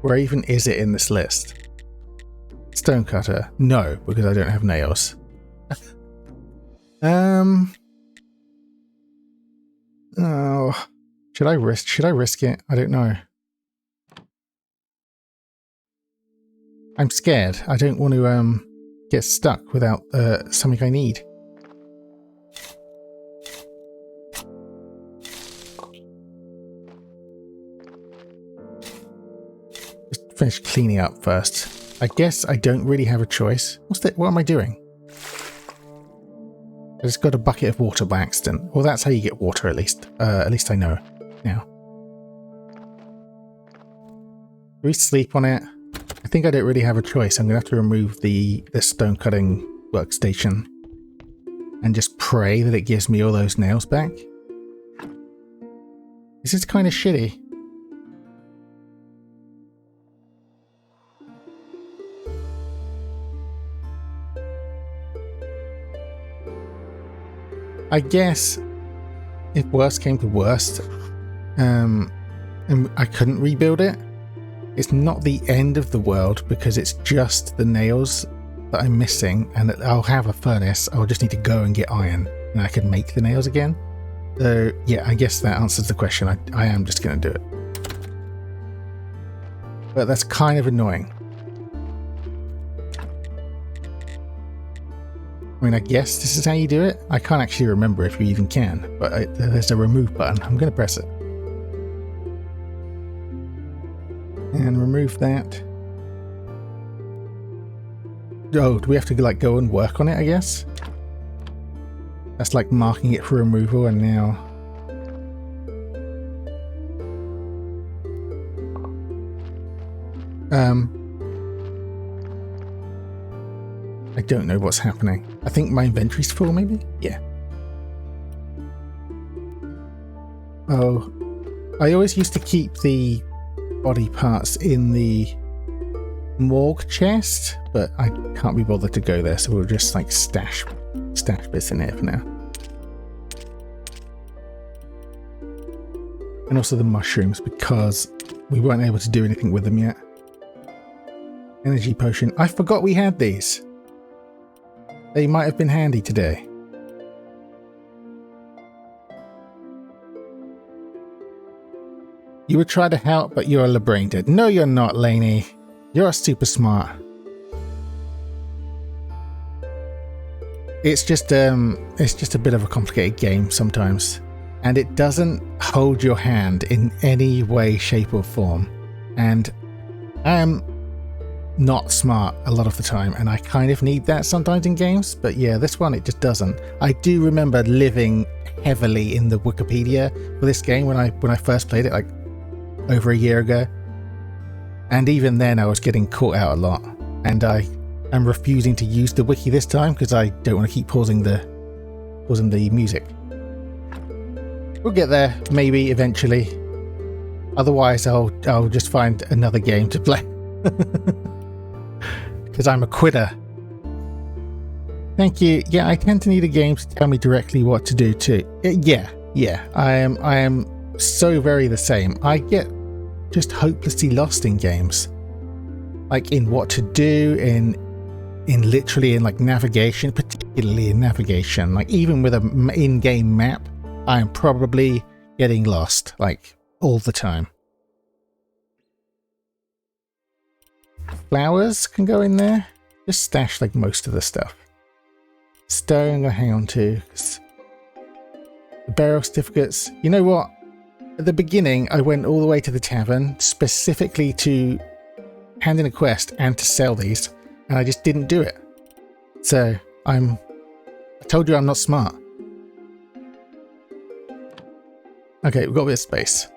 A: Where even is it in this list? Stone cutter. No, because I don't have nails. Oh, should I risk it? I don't know. I'm scared. I don't want to get stuck without something I need. Just finish cleaning up first. I guess I don't really have a choice. What am I doing? I just got a bucket of water by accident. Well, that's how you get water, at least. At least I know now. Do we sleep on it? I think I don't really have a choice. I'm going to have to remove the stone cutting workstation and just pray that it gives me all those nails back. This is kind of shitty. I guess if worst came to worst, and I couldn't rebuild it, it's not the end of the world because it's just the nails that I'm missing, and I'll have a furnace. I'll just need to go and get iron and I can make the nails again. So yeah, I guess that answers the question. I am just going to do it. But that's kind of annoying. I mean, I guess this is how you do it. I can't actually remember if you even can, but there's a remove button. I'm going to press it. And remove that. Oh, do we have to like go and work on it, I guess? That's like marking it for removal, and now... I don't know what's happening. I think my inventory's full, maybe? Yeah. Oh, I always used to keep the body parts in the morgue chest, but I can't be bothered to go there, so we'll just like stash bits in here for now. And also the mushrooms, because we weren't able to do anything with them yet. Energy potion. I forgot we had these. They might have been handy today. You would try to help, but you're LeBrained. No, you're not, Lainey. You're super smart. It's just a bit of a complicated game sometimes, and it doesn't hold your hand in any way, shape, or form. And I am not smart a lot of the time, and I kind of need that sometimes in games, but yeah, this one it just doesn't. I do remember living heavily in the Wikipedia for this game when I first played it, like over a year ago, and even then I was getting caught out a lot, and I am refusing to use the wiki this time because I don't want to keep pausing the music. We'll get there maybe eventually, otherwise I'll just find another game to play. Because I'm a quitter. Thank you. Yeah, I tend to need a game to tell me directly what to do too. Yeah. I am so very the same. I get just hopelessly lost in games, like in what to do, in literally in like navigation, particularly in navigation. Like even with an in-game map, I am probably getting lost like all the time. Flowers can go in there. Just stash like most of the stuff. Stone I'm gonna hang on to. The burial certificates. You know what? At the beginning, I went all the way to the tavern specifically to hand in a quest and to sell these, and I just didn't do it. So I told you I'm not smart. Okay, we've got a bit of space.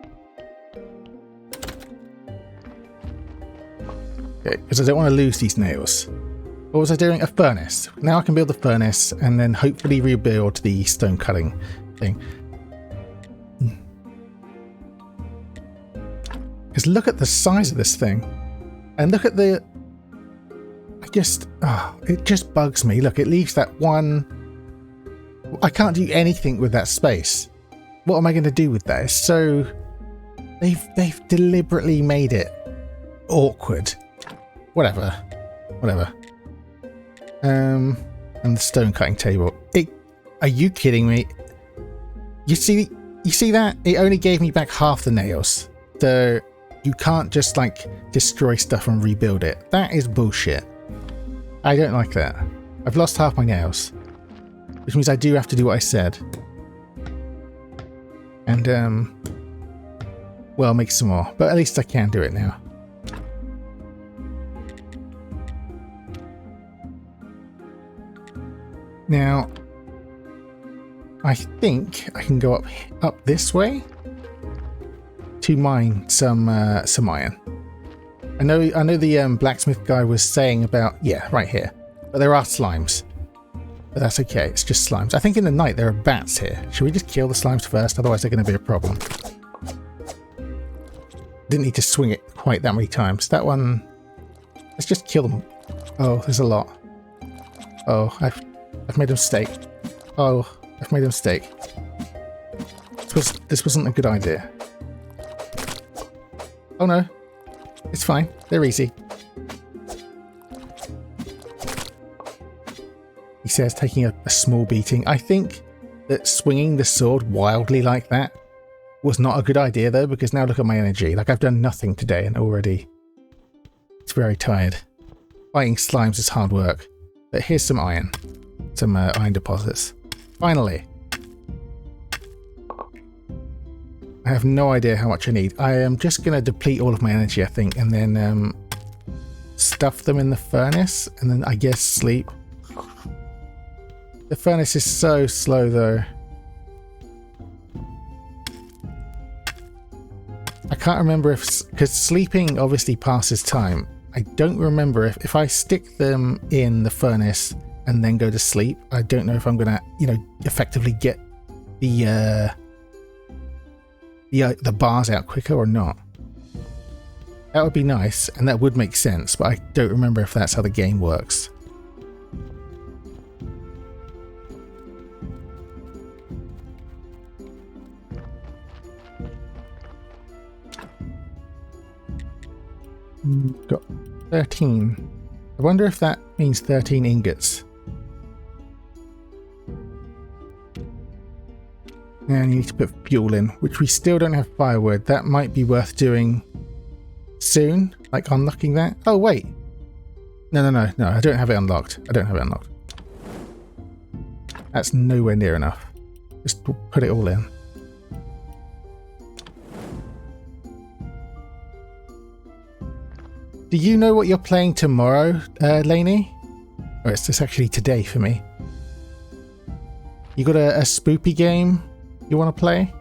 A: Okay, because I don't want to lose these nails. What was I doing? A furnace. Now I can build the furnace and then hopefully rebuild the stone cutting thing. Because look at the size of this thing. And look at the... it just bugs me. Look, it leaves that one... I can't do anything with that space. What am I going to do with that? It's so... They've deliberately made it awkward. Whatever. And the stone cutting table. Are you kidding me? You see that? It only gave me back half the nails. So you can't just like destroy stuff and rebuild it. That is bullshit. I don't like that. I've lost half my nails, which means I do have to do what I said. And well, make some more. But at least I can do it now. Now, I think I can go up this way to mine some iron. I know the blacksmith guy was saying about, yeah, right here. But there are slimes. But that's okay, it's just slimes. I think in the night there are bats here. Should we just kill the slimes first? Otherwise they're going to be a problem. Didn't need to swing it quite that many times. That one... Let's just kill them. Oh, there's a lot. Oh, I've made a mistake. Oh, I've made a mistake. This wasn't a good idea. Oh no. It's fine. They're easy. He says, taking a small beating. I think that swinging the sword wildly like that was not a good idea, though, because now look at my energy. Like, I've done nothing today and already it's very tired. Fighting slimes is hard work. But here's some iron. Some iron deposits. Finally. I have no idea how much I need. I am just going to deplete all of my energy, I think, and then stuff them in the furnace, and then I guess sleep. The furnace is so slow, though. I can't remember if... Because sleeping obviously passes time. I don't remember if I stick them in the furnace and then go to sleep. I don't know if I'm going to, you know, effectively get the bars out quicker or not. That would be nice, and that would make sense, but I don't remember if that's how the game works. Got 13. I wonder if that means 13 ingots. And you need to put fuel in, which we still don't have firewood. That might be worth doing soon, like unlocking that. Oh, wait. No, I don't have it unlocked. That's nowhere near enough. Just put it all in. Do you know what you're playing tomorrow, Lainey? Or it's just actually today for me. You got a spoopy game you want to play?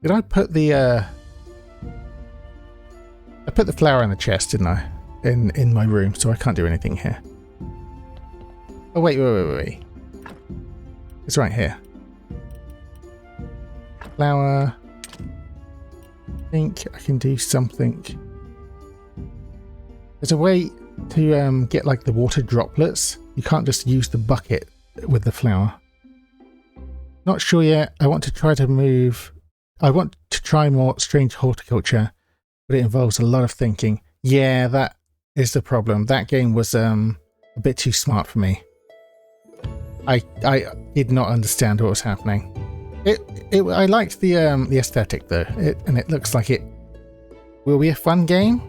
A: Did I put the I put the flour in the chest, didn't I? In my room, so I can't do anything here. Oh wait. It's right here. Flour. I think I can do something. There's a way to get like the water droplets. You can't just use the bucket with the flour. Not sure yet. I want to try more strange horticulture, but it involves a lot of thinking. Yeah, that is the problem. That game was a bit too smart for me. I did not understand what was happening. I liked the aesthetic though, and it looks like it will be a fun game.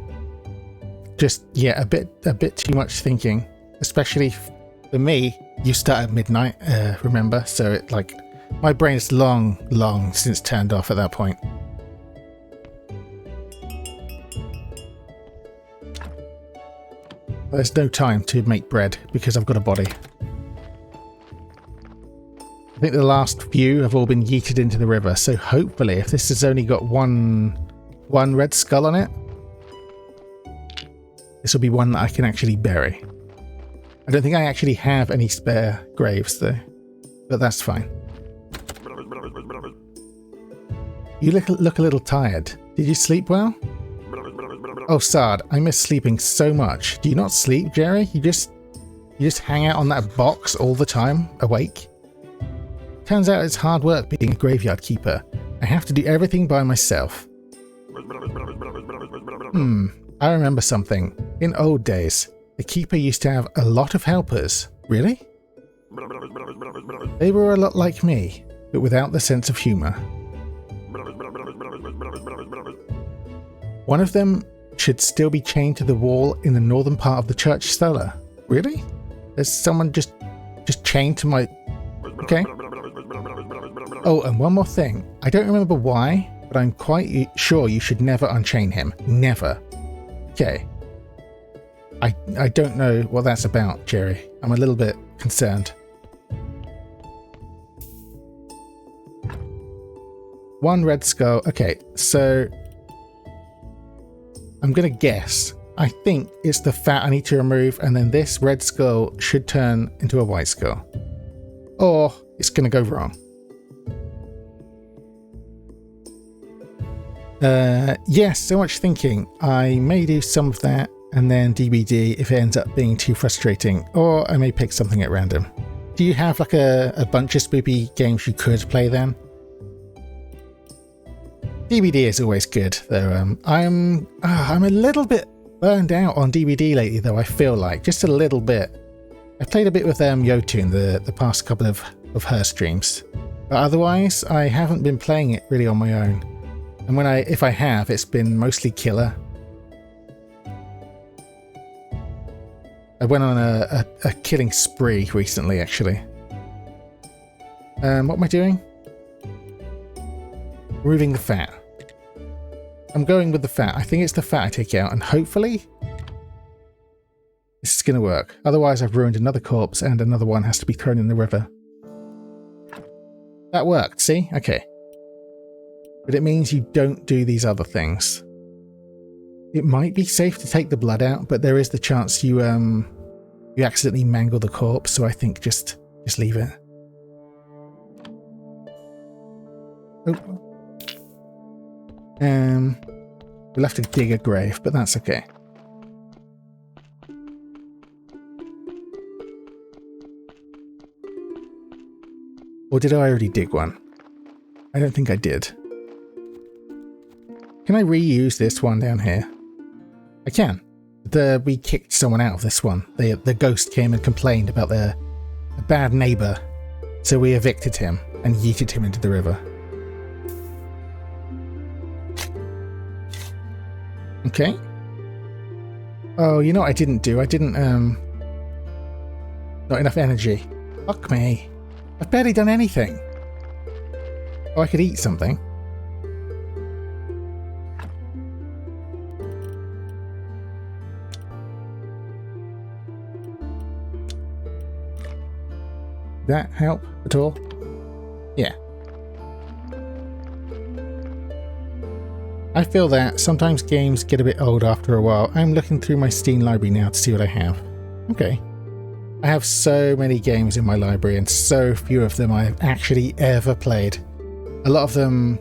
A: Just a bit too much thinking, especially for me. You start at midnight, remember? So it like my brain is long since turned off at that point. There's no time to make bread because I've got a body. I think the last few have all been yeeted into the river, so hopefully if this has only got one red skull on it, this will be one that I can actually bury. I don't think I actually have any spare graves though, but that's fine. You look a little tired. Did you sleep well? Oh, Sard, I miss sleeping so much. Do you not sleep, Jerry? You just hang out on that box all the time, awake? Turns out it's hard work being a graveyard keeper. I have to do everything by myself. I remember something. In old days, the keeper used to have a lot of helpers. Really? They were a lot like me, but without the sense of humor. One of them should still be chained to the wall in the northern part of the church cellar. Really? There's someone just chained to my... Okay. Oh, and one more thing. I don't remember why, but I'm quite sure you should never unchain him. Never. Okay. I don't know what that's about, Jerry. I'm a little bit concerned. One red skull. Okay, so I'm going to guess. I think it's the fat I need to remove, and then this red skull should turn into a white skull. Or it's going to go wrong. Yes, so much thinking. I may do some of that and then DBD if it ends up being too frustrating, or I may pick something at random. Do you have like a bunch of spoopy games you could play then? DBD is always good, though. I'm a little bit burned out on DBD lately, though. I feel like just a little bit. I played a bit with Yotun the past couple of her streams, but otherwise I haven't been playing it really on my own. And if I have, it's been mostly killer. I went on a killing spree recently, actually. What am I doing? Removing the fat. I'm going with the fat. I think it's the fat I take out, and hopefully this is going to work. Otherwise, I've ruined another corpse, and another one has to be thrown in the river. That worked, see? Okay. But it means you don't do these other things. It might be safe to take the blood out, but there is the chance you accidentally mangle the corpse, so I think just leave it. Oh. We'll have to dig a grave, but that's okay. Or did I already dig one? I don't think I did. Can I reuse this one down here? I can. We kicked someone out of this one. The ghost came and complained about a bad neighbour, so we evicted him and yeeted him into the river. Okay. Oh, you know what I didn't do? I didn't, not enough energy. Fuck me. I've barely done anything. Oh, I could eat something. That help at all? Yeah. I feel that sometimes games get a bit old after a while. I'm looking through my Steam library now to see what I have. Okay. I have so many games in my library and so few of them I've actually ever played. A lot of them...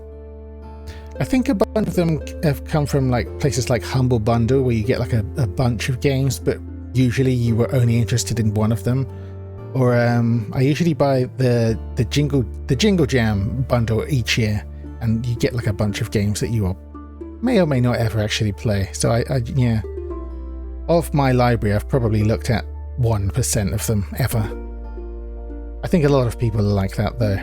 A: I think a bunch of them have come from like places like Humble Bundle, where you get like a bunch of games, but usually you were only interested in one of them. Or I usually buy the Jingle Jam bundle each year, and you get like a bunch of games that you may or may not ever actually play. So yeah, of my library, I've probably looked at 1% of them ever. I think a lot of people are like that though.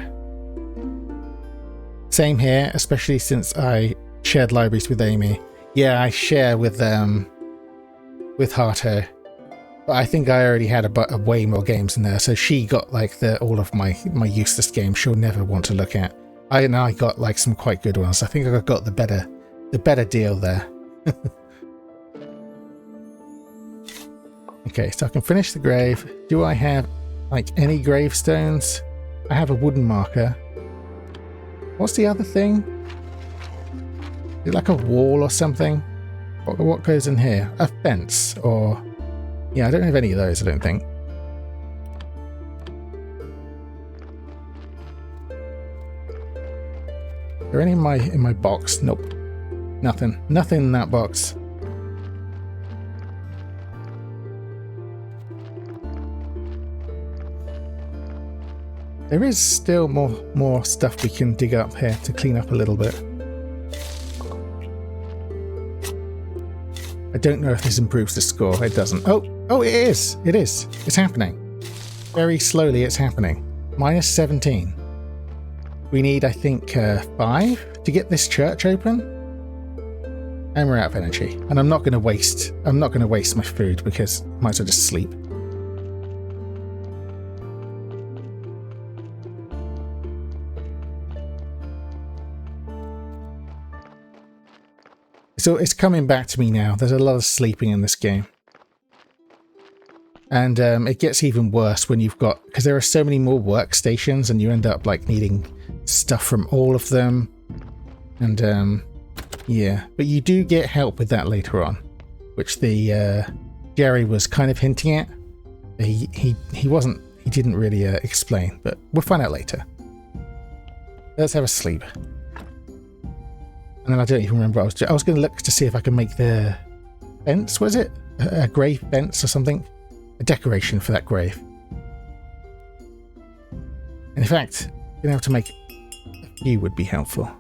A: Same here, especially since I shared libraries with Amy. Yeah, I share with Harto. But I think I already had a way more games in there, so she got like all of my useless games she'll never want to look at. I got like some quite good ones. I think I got the better deal there. Okay, so I can finish the grave. Do I have like any gravestones? I have a wooden marker. What's the other thing? Is it like a wall or something? What goes in here? A fence or... Yeah, I don't have any of those, I don't think. Are there any in my box? Nope. Nothing. Nothing in that box. There is still more stuff we can dig up here to clean up a little bit. I don't know if this improves the score. It doesn't. Oh, it is. It is. It's happening. Very slowly it's happening. Minus 17. We need, I think, 5 to get this church open. And we're out of energy. And I'm not going to waste my food because I might as well just sleep. So it's coming back to me now. There's a lot of sleeping in this game. And it gets even worse when you've got... because there are so many more workstations and you end up like needing stuff from all of them. And yeah, but you do get help with that later on, which the Jerry was kind of hinting at. He didn't really explain, but we'll find out later. Let's have a sleep. And then I don't even remember. I was going to look to see if I can make the fence. Was it a grave fence or something? A decoration for that grave. And in fact, being able to make a few would be helpful.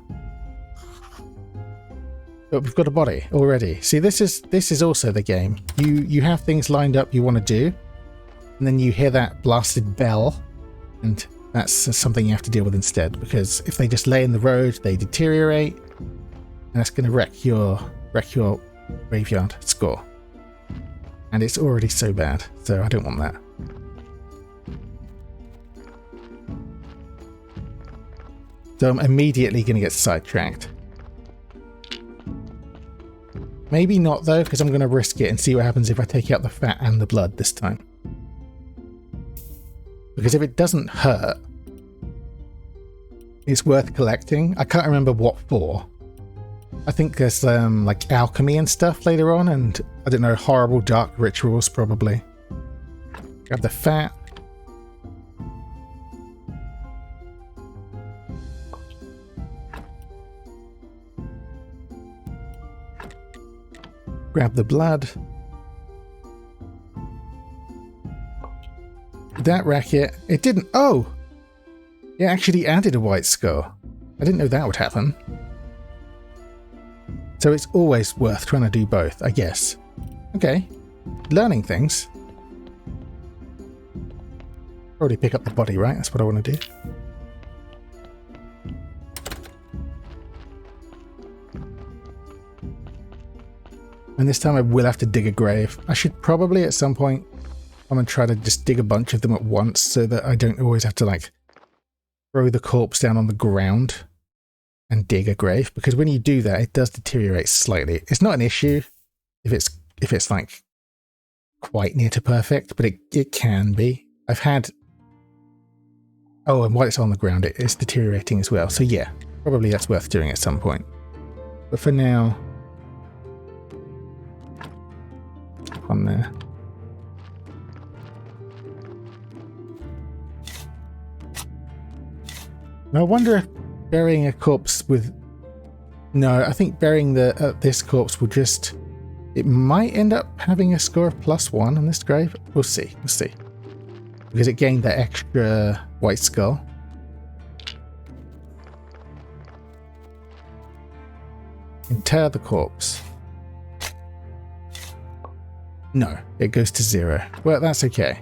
A: But we've got a body already. See, this is also the game. You have things lined up you want to do, and then you hear that blasted bell, and that's something you have to deal with instead. Because if they just lay in the road, they deteriorate, and that's going to wreck your graveyard score. And it's already so bad, so I don't want that. So I'm immediately going to get sidetracked. Maybe not though, because I'm going to risk it and see what happens if I take out the fat and the blood this time. Because if it doesn't hurt, it's worth collecting. I can't remember what for. I think there's like alchemy and stuff later on, and I don't know, horrible dark rituals probably. Grab the fat. Grab the blood. Did that wreck it? It didn't. Oh! It actually added a white skull. I didn't know that would happen. So it's always worth trying to do both, I guess. Okay. Learning things. Already pick up the body, right? That's what I want to do. And this time I will have to dig a grave. I should probably at some point I'm going to try to just dig a bunch of them at once so that I don't always have to like throw the corpse down on the ground and dig a grave, because when you do that it does deteriorate slightly. It's not an issue if it's like quite near to perfect, but it can be. I've had... oh, and while it's on the ground it's deteriorating as well, so yeah, probably that's worth doing at some point. But for now, on there. I wonder if burying a corpse with... no, I think burying this corpse will just... it might end up having a score of +1 on this grave. We'll see. We'll see. Because it gained that extra white skull. Inter the corpse. No, it goes to 0. Well, that's okay.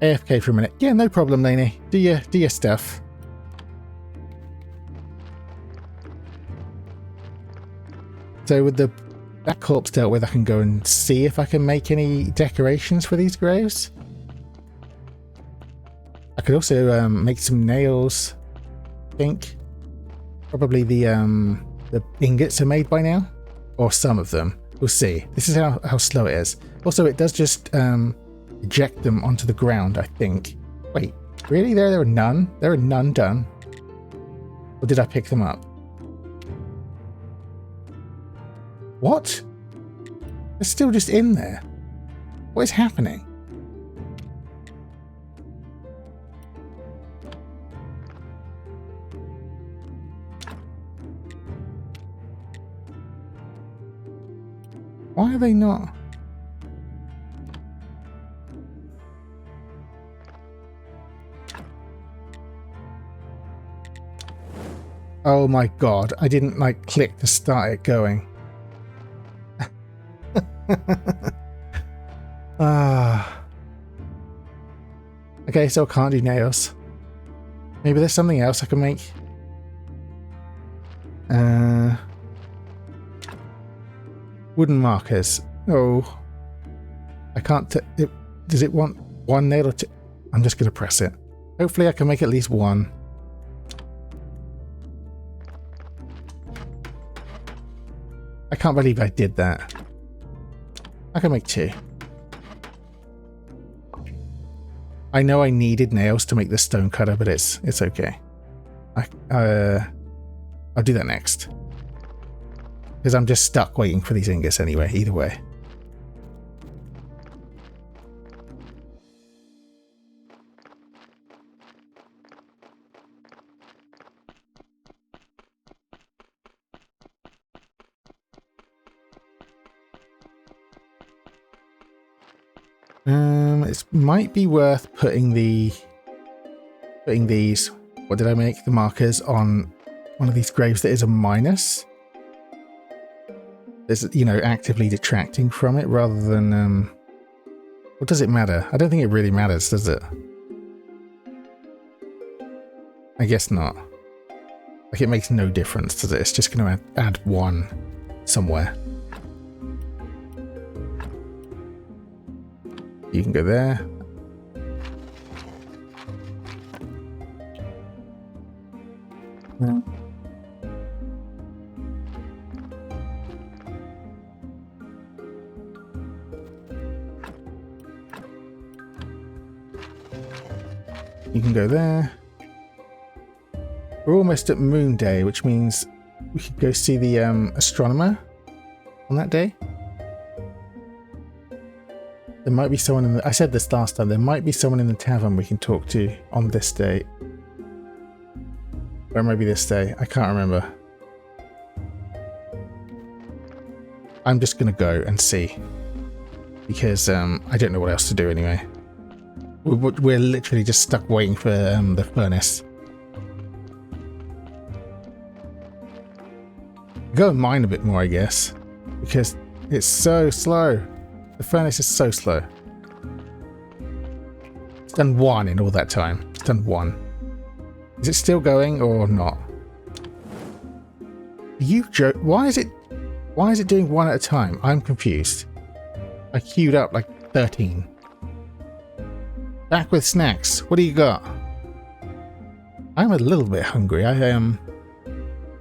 A: AFK for a minute. Yeah, no problem, Lainey. Do your stuff. So with that corpse dealt with, I can go and see if I can make any decorations for these graves. I could also make some nails, I think. Probably the ingots are made by now, or some of them. We'll see. This is how slow it is. Also, it does just eject them onto the ground, I think. Wait, really? There are none? There are none done? Or did I pick them up? What? They're still just in there. What is happening? Why are they not? Oh my god, I didn't like click to start it going. Okay, so I can't do nails. Maybe there's something else I can make. Wooden markers. Oh. I can't... does it want one nail or two? I'm just going to press it. Hopefully I can make at least one. can't believe I did that. I can make 2. I know I needed nails to make the stone cutter, but it's okay. I'll do that next. Because I'm just stuck waiting for these ingots anyway, either way. It might be worth putting these, what did I make? The markers on one of these graves that is a minus. There's, you know, actively detracting from it rather than, what does it matter? I don't think it really matters, does it? I guess not. Like, it makes no difference, does it? It's just going to add 1 somewhere. You can go there. You can go there. We're almost at Moon Day, which means we could go see the astronomer on that day. There might be someone in the... I said this last time. There might be someone in the tavern we can talk to on this day. Or maybe this day. I can't remember. I'm just going to go and see. Because I don't know what else to do anyway. We're literally just stuck waiting for the furnace. Go and mine a bit more, I guess. Because it's so slow. The furnace is so slow. It's done 1 in all that time. It's done 1. Is it still going or not? You joke. Why is it doing 1 at a time? I'm confused. I queued up like 13. Back with snacks. What do you got? I'm a little bit hungry. I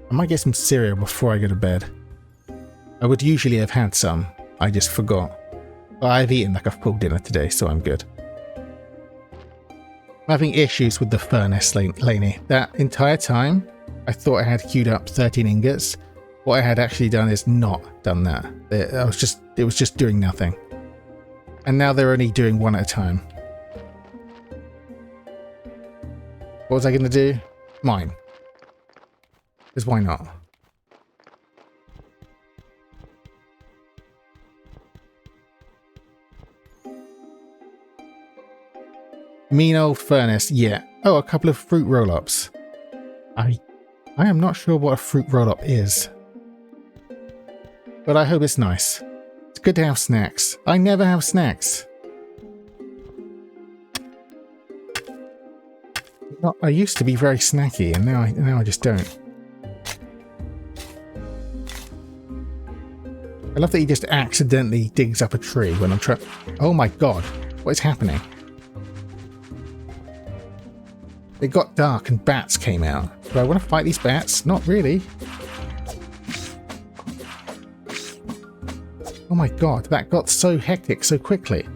A: might get some cereal before I go to bed. I would usually have had some. I just forgot. Well, I've eaten like a full dinner today, so I'm good. I'm having issues with the furnace, Lainey. That entire time, I thought I had queued up 13 ingots. What I had actually done is not done that. It was just doing nothing. And now they're only doing 1 at a time. What was I going to do? Mine. Because why not? Mean old furnace, yeah. Oh, a couple of fruit roll-ups. I am not sure what a fruit roll-up is. But I hope it's nice. It's good to have snacks. I never have snacks. I used to be very snacky, and now I just don't. I love that he just accidentally digs up a tree when I'm trying... Oh my god, what is happening? It got dark and bats came out. Do I want to fight these bats? Not really. Oh my god, that got so hectic so quickly.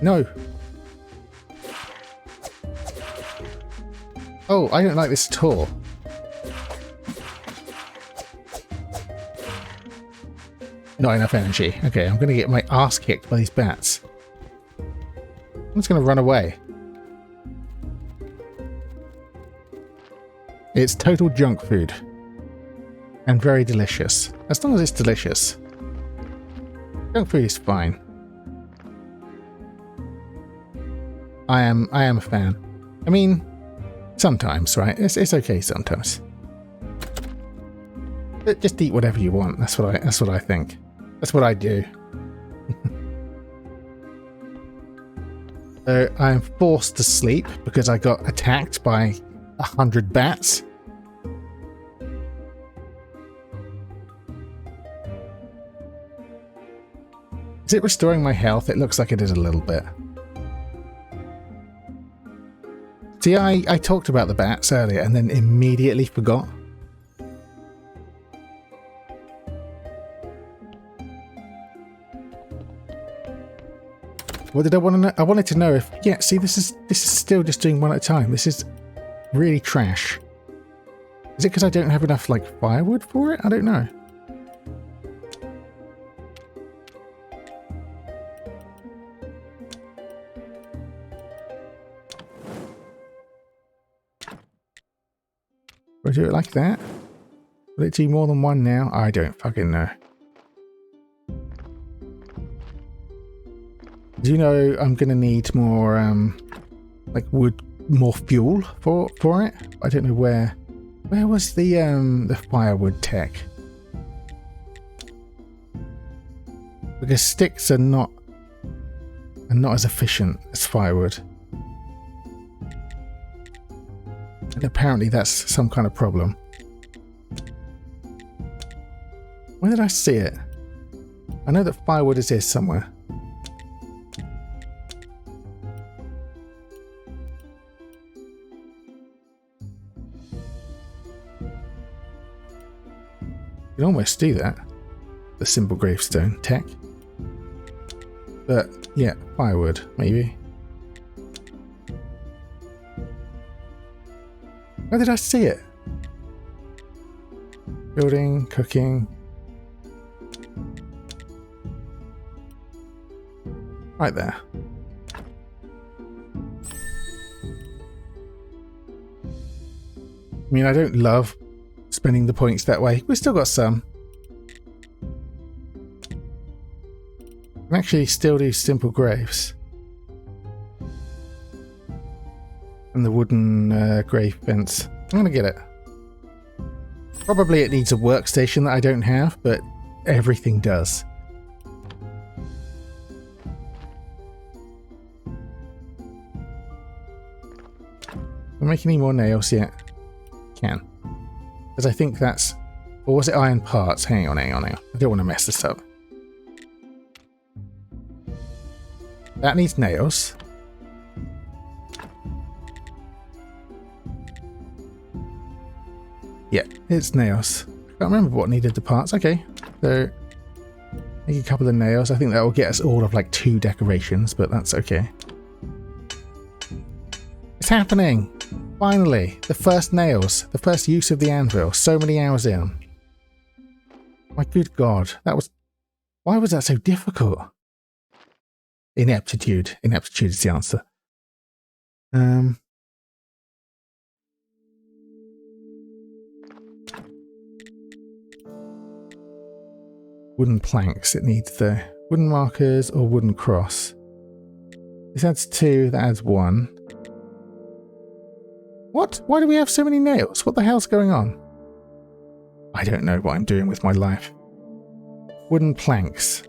A: No. Oh, I don't like this at all. Not enough energy. Okay, I'm going to get my ass kicked by these bats. I'm just going to run away. It's total junk food. And very delicious. As long as it's delicious. Junk food is fine. I am a fan. I mean, sometimes, right? It's okay sometimes. But just eat whatever you want. That's what I think. That's what I do. So I'm forced to sleep because I got attacked by 100 bats. Is it restoring my health? It looks like it is a little bit. See, I talked about the bats earlier and then immediately forgot. What did I want to know? I wanted to know if... Yeah, see, this is still just doing one at a time. This is really trash. Is it because I don't have enough, like, firewood for it? I don't know. Do I do it like that? Will it do more than one now? I don't fucking know. Do you know I'm going to need more, like wood, more fuel for it? I don't know where. Where was the firewood tech? Because sticks are not as efficient as firewood. And apparently that's some kind of problem. Where did I see it? I know that firewood is here somewhere. You can almost do that. The simple gravestone tech. But yeah, firewood, maybe. Where did I see it? Building, cooking. Right there. I mean, I don't love spending the points that way. We've still got some. I can actually still do simple graves. And the wooden grave fence. I'm gonna get it. Probably it needs a workstation that I don't have, but everything does. Can I make any more nails yet? Can. Because I think that's... Or was it iron parts? Hang on. I don't want to mess this up. That needs nails. Yeah, it's nails. Can't remember what needed the parts. Okay, so make a couple of nails. I think that will get us all of like 2 decorations, but that's okay. It's happening! Finally, the first nails, the first use of the anvil. So many hours in. My good God, that was... Why was that so difficult? Ineptitude. Ineptitude is the answer. Wooden planks, it needs the wooden markers or wooden cross. This adds 2, that adds 1. What? Why do we have so many nails? What the hell's going on? I don't know what I'm doing with my life. Wooden planks.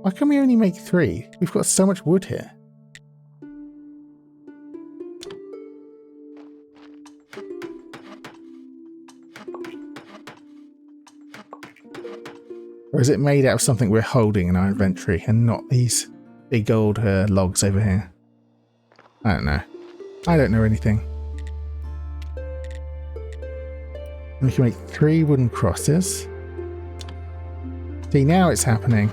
A: Why can we only make 3? We've got so much wood here. Or is it made out of something we're holding in our inventory and not these big old logs over here? I don't know. I don't know anything. We can make 3 wooden crosses. See, now it's happening.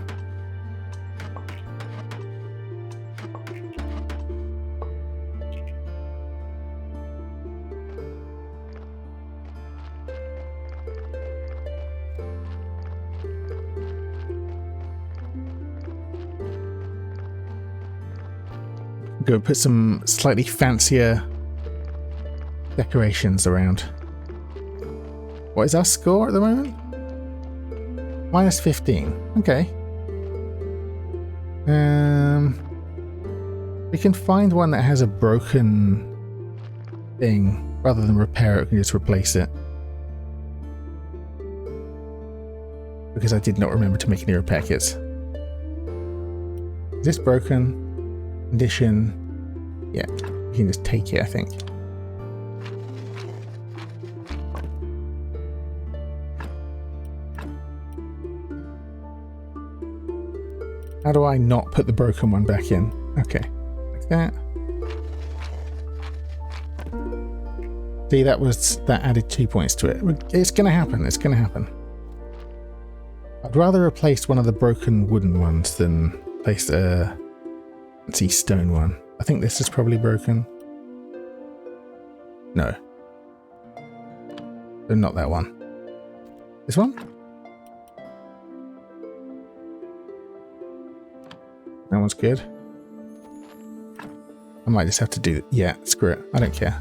A: Go put some slightly fancier decorations around. What is our score at the moment? Minus 15. Okay. We can find one that has a broken thing. Rather than repair it, we can just replace it. Because I did not remember to make any repair kits. Is this broken? Condition. Yeah, you can just take it, I think. How do I not put the broken one back in? Okay, like that. See, that added 2 points to it. It's gonna happen, it's gonna happen. I'd rather replace one of the broken wooden ones than place a fancy stone one. I think this is probably broken. No. So not that one. This one? That one's good. I might just have to do... Yeah, screw it. I don't care.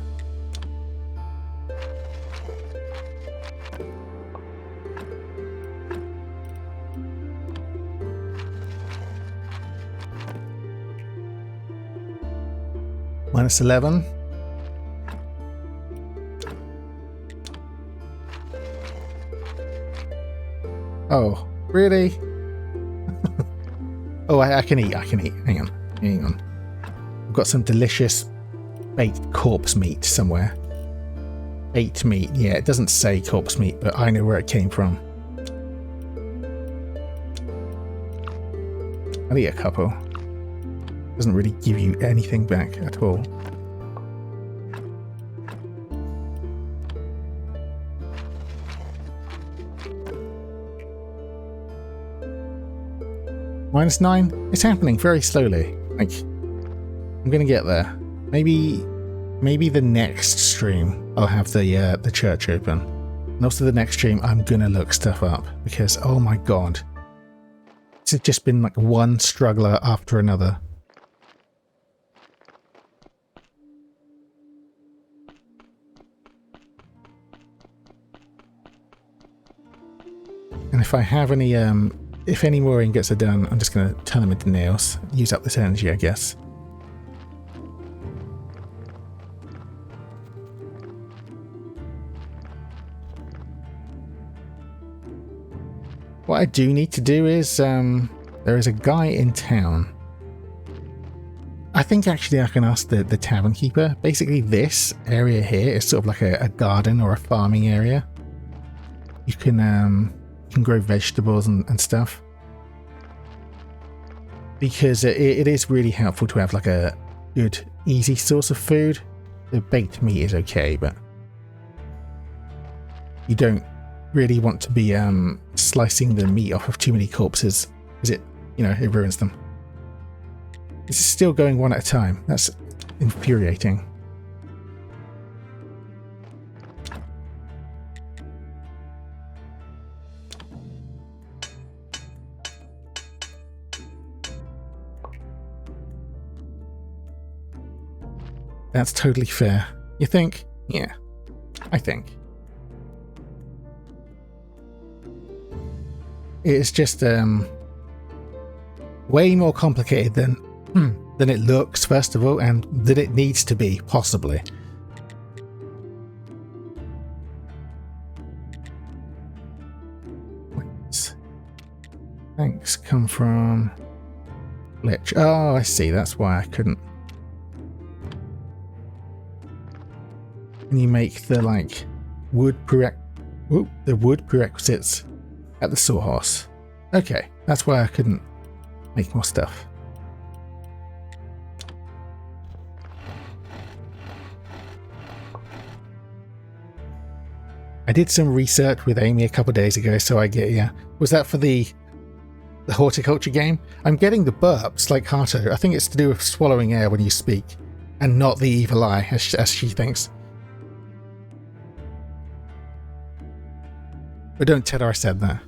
A: -11. Oh, really? Oh, I can eat. Hang on. I've got some delicious baked corpse meat somewhere. Baked meat. Yeah, it doesn't say corpse meat, but I know where it came from. I'll eat a couple. Doesn't really give you anything back at all. -9. It's happening very slowly. Like, I'm gonna get there. Maybe the next stream I'll have the church open, and also the next stream I'm gonna look stuff up because oh my god, it's just been like one struggler after another. And if I have any, if any more ingots are done, I'm just going to turn them into nails. Use up this energy, I guess. What I do need to do is, there is a guy in town. I think actually I can ask the tavern keeper. Basically this area here is sort of like a garden or a farming area. You can grow vegetables and stuff. Because it is really helpful to have like a good, easy source of food. The baked meat is okay, but you don't really want to be slicing the meat off of too many corpses, because it ruins them. This is still going one at a time. That's infuriating. That's totally fair. You think? Yeah, I think. It's just way more complicated than it looks, first of all, and than it needs to be, possibly. Thanks come from Lich. Oh, I see. That's why I couldn't. Can you make the wood prerequisites at the sawhorse? Okay, that's why I couldn't make more stuff. I did some research with Amy a couple of days ago, so I get, yeah. Was that for the horticulture game? I'm getting the burps like Hato. I think it's to do with swallowing air when you speak, and not the evil eye, as she thinks. But don't tell her I said that.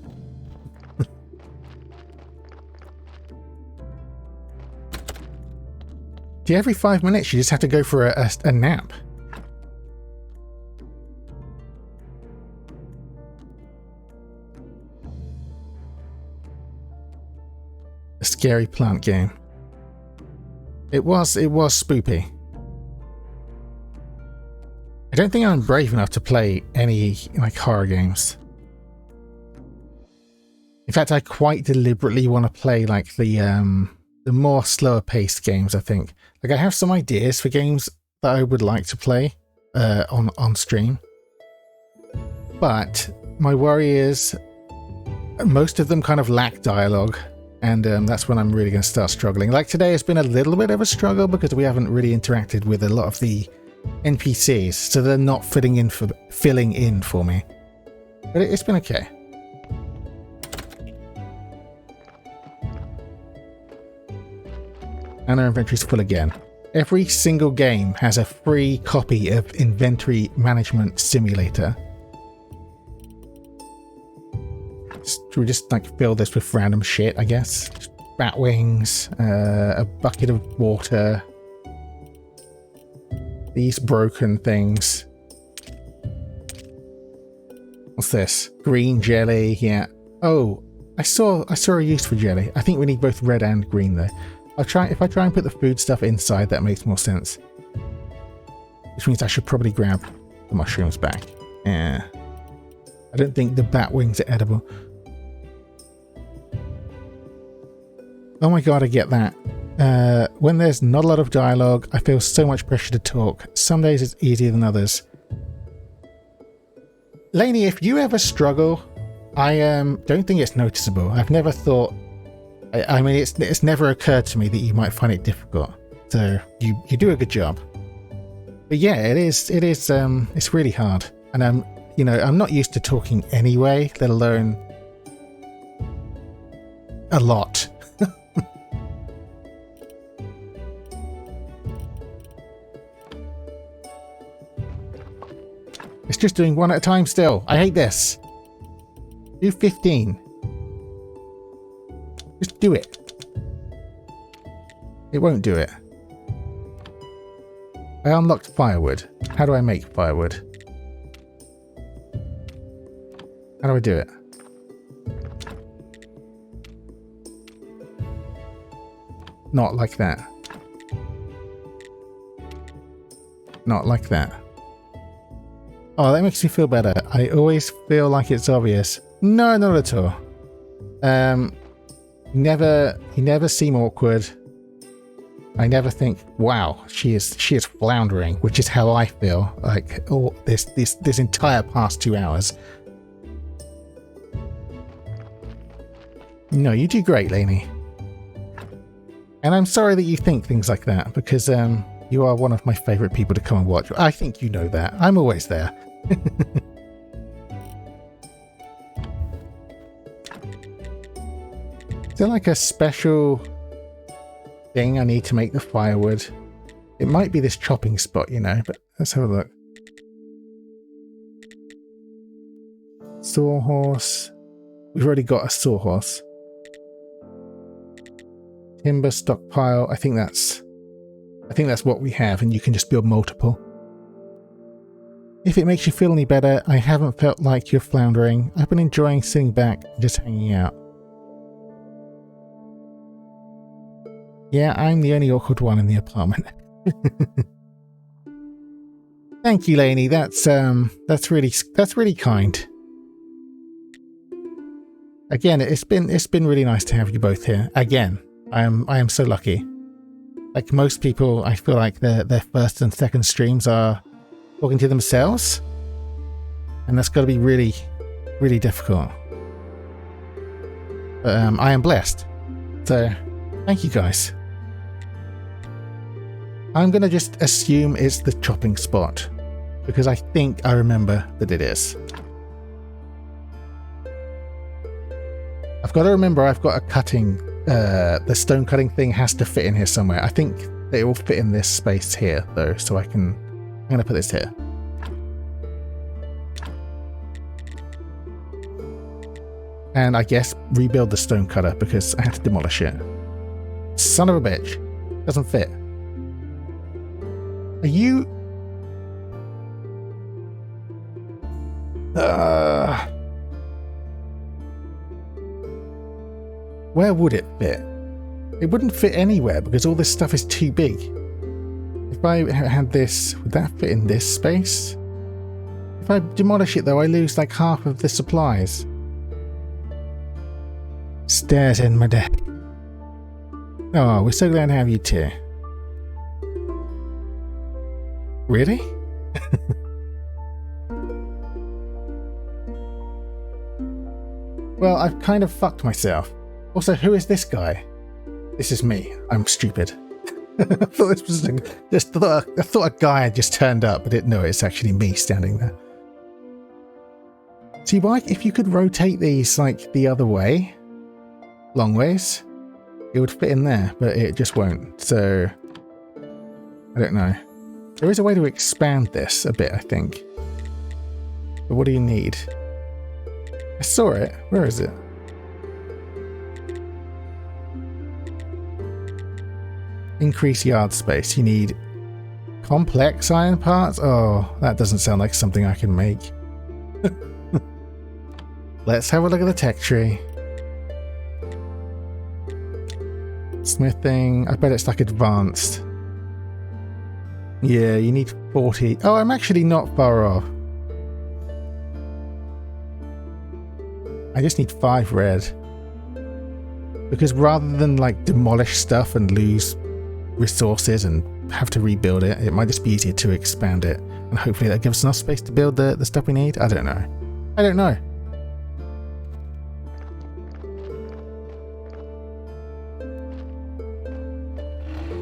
A: Every 5 minutes you just have to go for a nap. A scary plant game. It was spoopy. I don't think I'm brave enough to play any horror games. In fact, I quite deliberately want to play the more slower paced games, I think. I have some ideas for games that I would like to play on stream. But my worry is most of them kind of lack dialogue, and that's when I'm really going to start struggling. Like today has been a little bit of a struggle because we haven't really interacted with a lot of the NPCs, so they're not filling in for me. But it's been okay. And our inventory's full again. Every single game has a free copy of Inventory Management Simulator. Should we just like fill this with random shit, I guess? Just bat wings, a bucket of water, these broken things. What's this? Green jelly, yeah. Oh, I saw a use for jelly. I think we need both red and green though. If I try and put the food stuff inside, that makes more sense. Which means I should probably grab the mushrooms back. Yeah. I don't think the bat wings are edible. Oh my god, I get that. When there's not a lot of dialogue, I feel so much pressure to talk. Some days it's easier than others. Lainey, if you ever struggle, I don't think it's noticeable. I've never thought... I mean, it's never occurred to me that you might find it difficult. So you do a good job. But yeah, it's really hard. And I'm not used to talking anyway, let alone a lot. It's just doing one at a time still. I hate this. Do 15. Just do it. It won't do it. I unlocked firewood. How do I make firewood? How do I do it? Not like that. Not like that. Oh, that makes me feel better. I always feel like it's obvious. No, not at all. You never seem awkward. I never think, wow, she is floundering, which is how I feel like this entire past 2 hours. No, you do great, Lainey. And I'm sorry that you think things like that, because you are one of my favourite people to come and watch. I think you know that. I'm always there. Is there like a special thing I need to make the firewood? It might be this chopping spot, but let's have a look. Sawhorse. We've already got a sawhorse. Timber stockpile. I think that's what we have, and you can just build multiple. If it makes you feel any better, I haven't felt like you're floundering. I've been enjoying sitting back and just hanging out. Yeah, I'm the only awkward one in the apartment. Thank you, Lainey. That's really kind. Again, it's been really nice to have you both here. Again, I am so lucky. Like most people, I feel like their first and second streams are talking to themselves, and that's got to be really, really difficult. But I am blessed. So, thank you guys. I'm going to just assume it's the chopping spot, because I think I remember that it is. I've got to remember I've got a cutting, the stone cutting thing has to fit in here somewhere. I think it will fit in this space here though, so I'm going to put this here. And I guess rebuild the stone cutter because I had to demolish it. Son of a bitch. Doesn't fit. Are you... Where would it fit? It wouldn't fit anywhere because all this stuff is too big. If I had this, would that fit in this space? If I demolish it though, I lose like half of the supplies. Stairs in my deck. Oh, we're so glad to have you too. Really? Well, I've kind of fucked myself. Also, who is this guy? This is me. I'm stupid. I thought this was I thought a guy had just turned up, but no, it's actually me standing there. See, why if you could rotate these like the other way, long ways, it would fit in there, but it just won't. So I don't know. There is a way to expand this a bit, I think. But what do you need? I saw it. Where is it? Increase yard space. You need complex iron parts? Oh, that doesn't sound like something I can make. Let's have a look at the tech tree. Smithing. I bet it's like advanced. Yeah, you need 40. Oh, I'm actually not far off. I just need 5 red. Because rather than like demolish stuff and lose resources and have to rebuild it, it might just be easier to expand it. And hopefully that gives us enough space to build the stuff we need. I don't know. I don't know.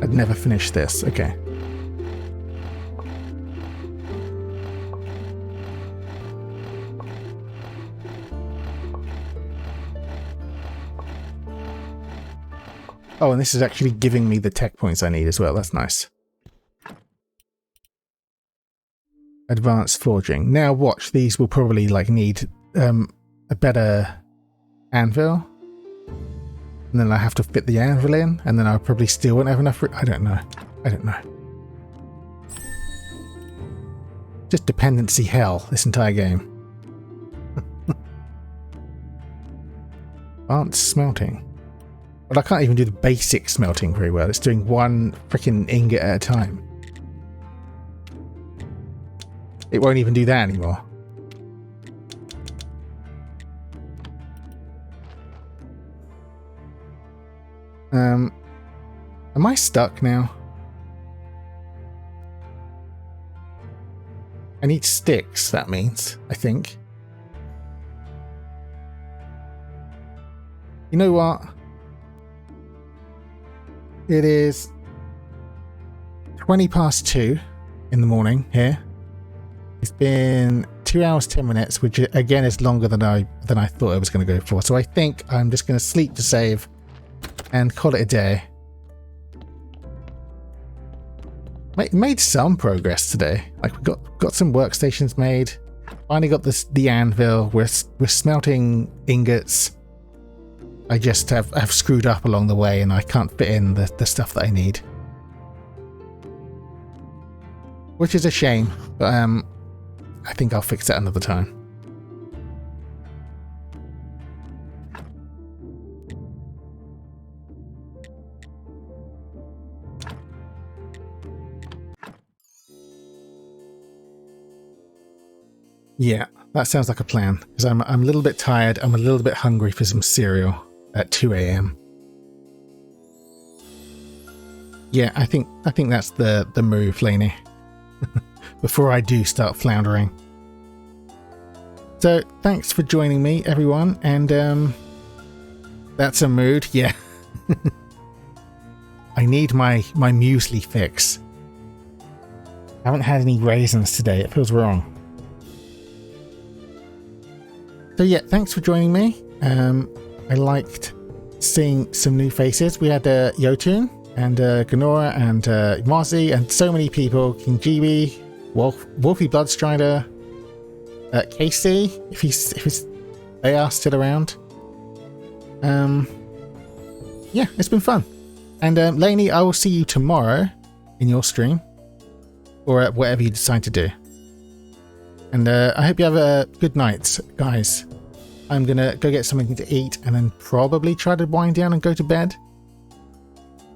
A: I'd never finish this. Okay. Oh, and this is actually giving me the tech points I need as well. That's nice. Advanced forging. Now watch, these will probably like need a better anvil. And then I have to fit the anvil in, and then I probably still won't have enough. I don't know. I don't know. Just dependency hell, this entire game. Advanced smelting. But I can't even do the basic smelting very well. It's doing one freaking ingot at a time. It won't even do that anymore. Am I stuck now? I need sticks, that means, I think. You know what? It is 20 past 2 in the morning here. It's been 2 hours 10 minutes, which again is longer than I thought I was going to go for. So I think I'm just going to sleep to save and call it a day. Made some progress today. Like we got some workstations made. Finally got the anvil. We're smelting ingots. I just have screwed up along the way and I can't fit in the stuff that I need. Which is a shame, but I think I'll fix that another time. Yeah, that sounds like a plan, because I'm a little bit tired, I'm a little bit hungry for some cereal at 2 AM. Yeah, I think that's the move, Lainey. Before I do start floundering. So, thanks for joining me, everyone, and that's a mood, yeah. I need my muesli fix. I haven't had any raisins today, it feels wrong. So yeah, thanks for joining me. I liked seeing some new faces. We had Yotun and Ganora and Mozzie and so many people. King GB, Wolfie Bloodstrider, Casey, if they are still around. Yeah, it's been fun. And Lainey, I will see you tomorrow in your stream or whatever you decide to do. And I hope you have a good night, guys. I'm gonna go get something to eat and then probably try to wind down and go to bed.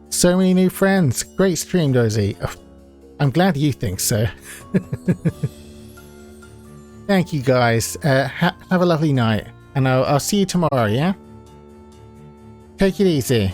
A: So many new friends. Great stream, Dozy. I'm glad you think so. Thank you, guys. Have a lovely night. And I'll see you tomorrow, yeah? Take it easy.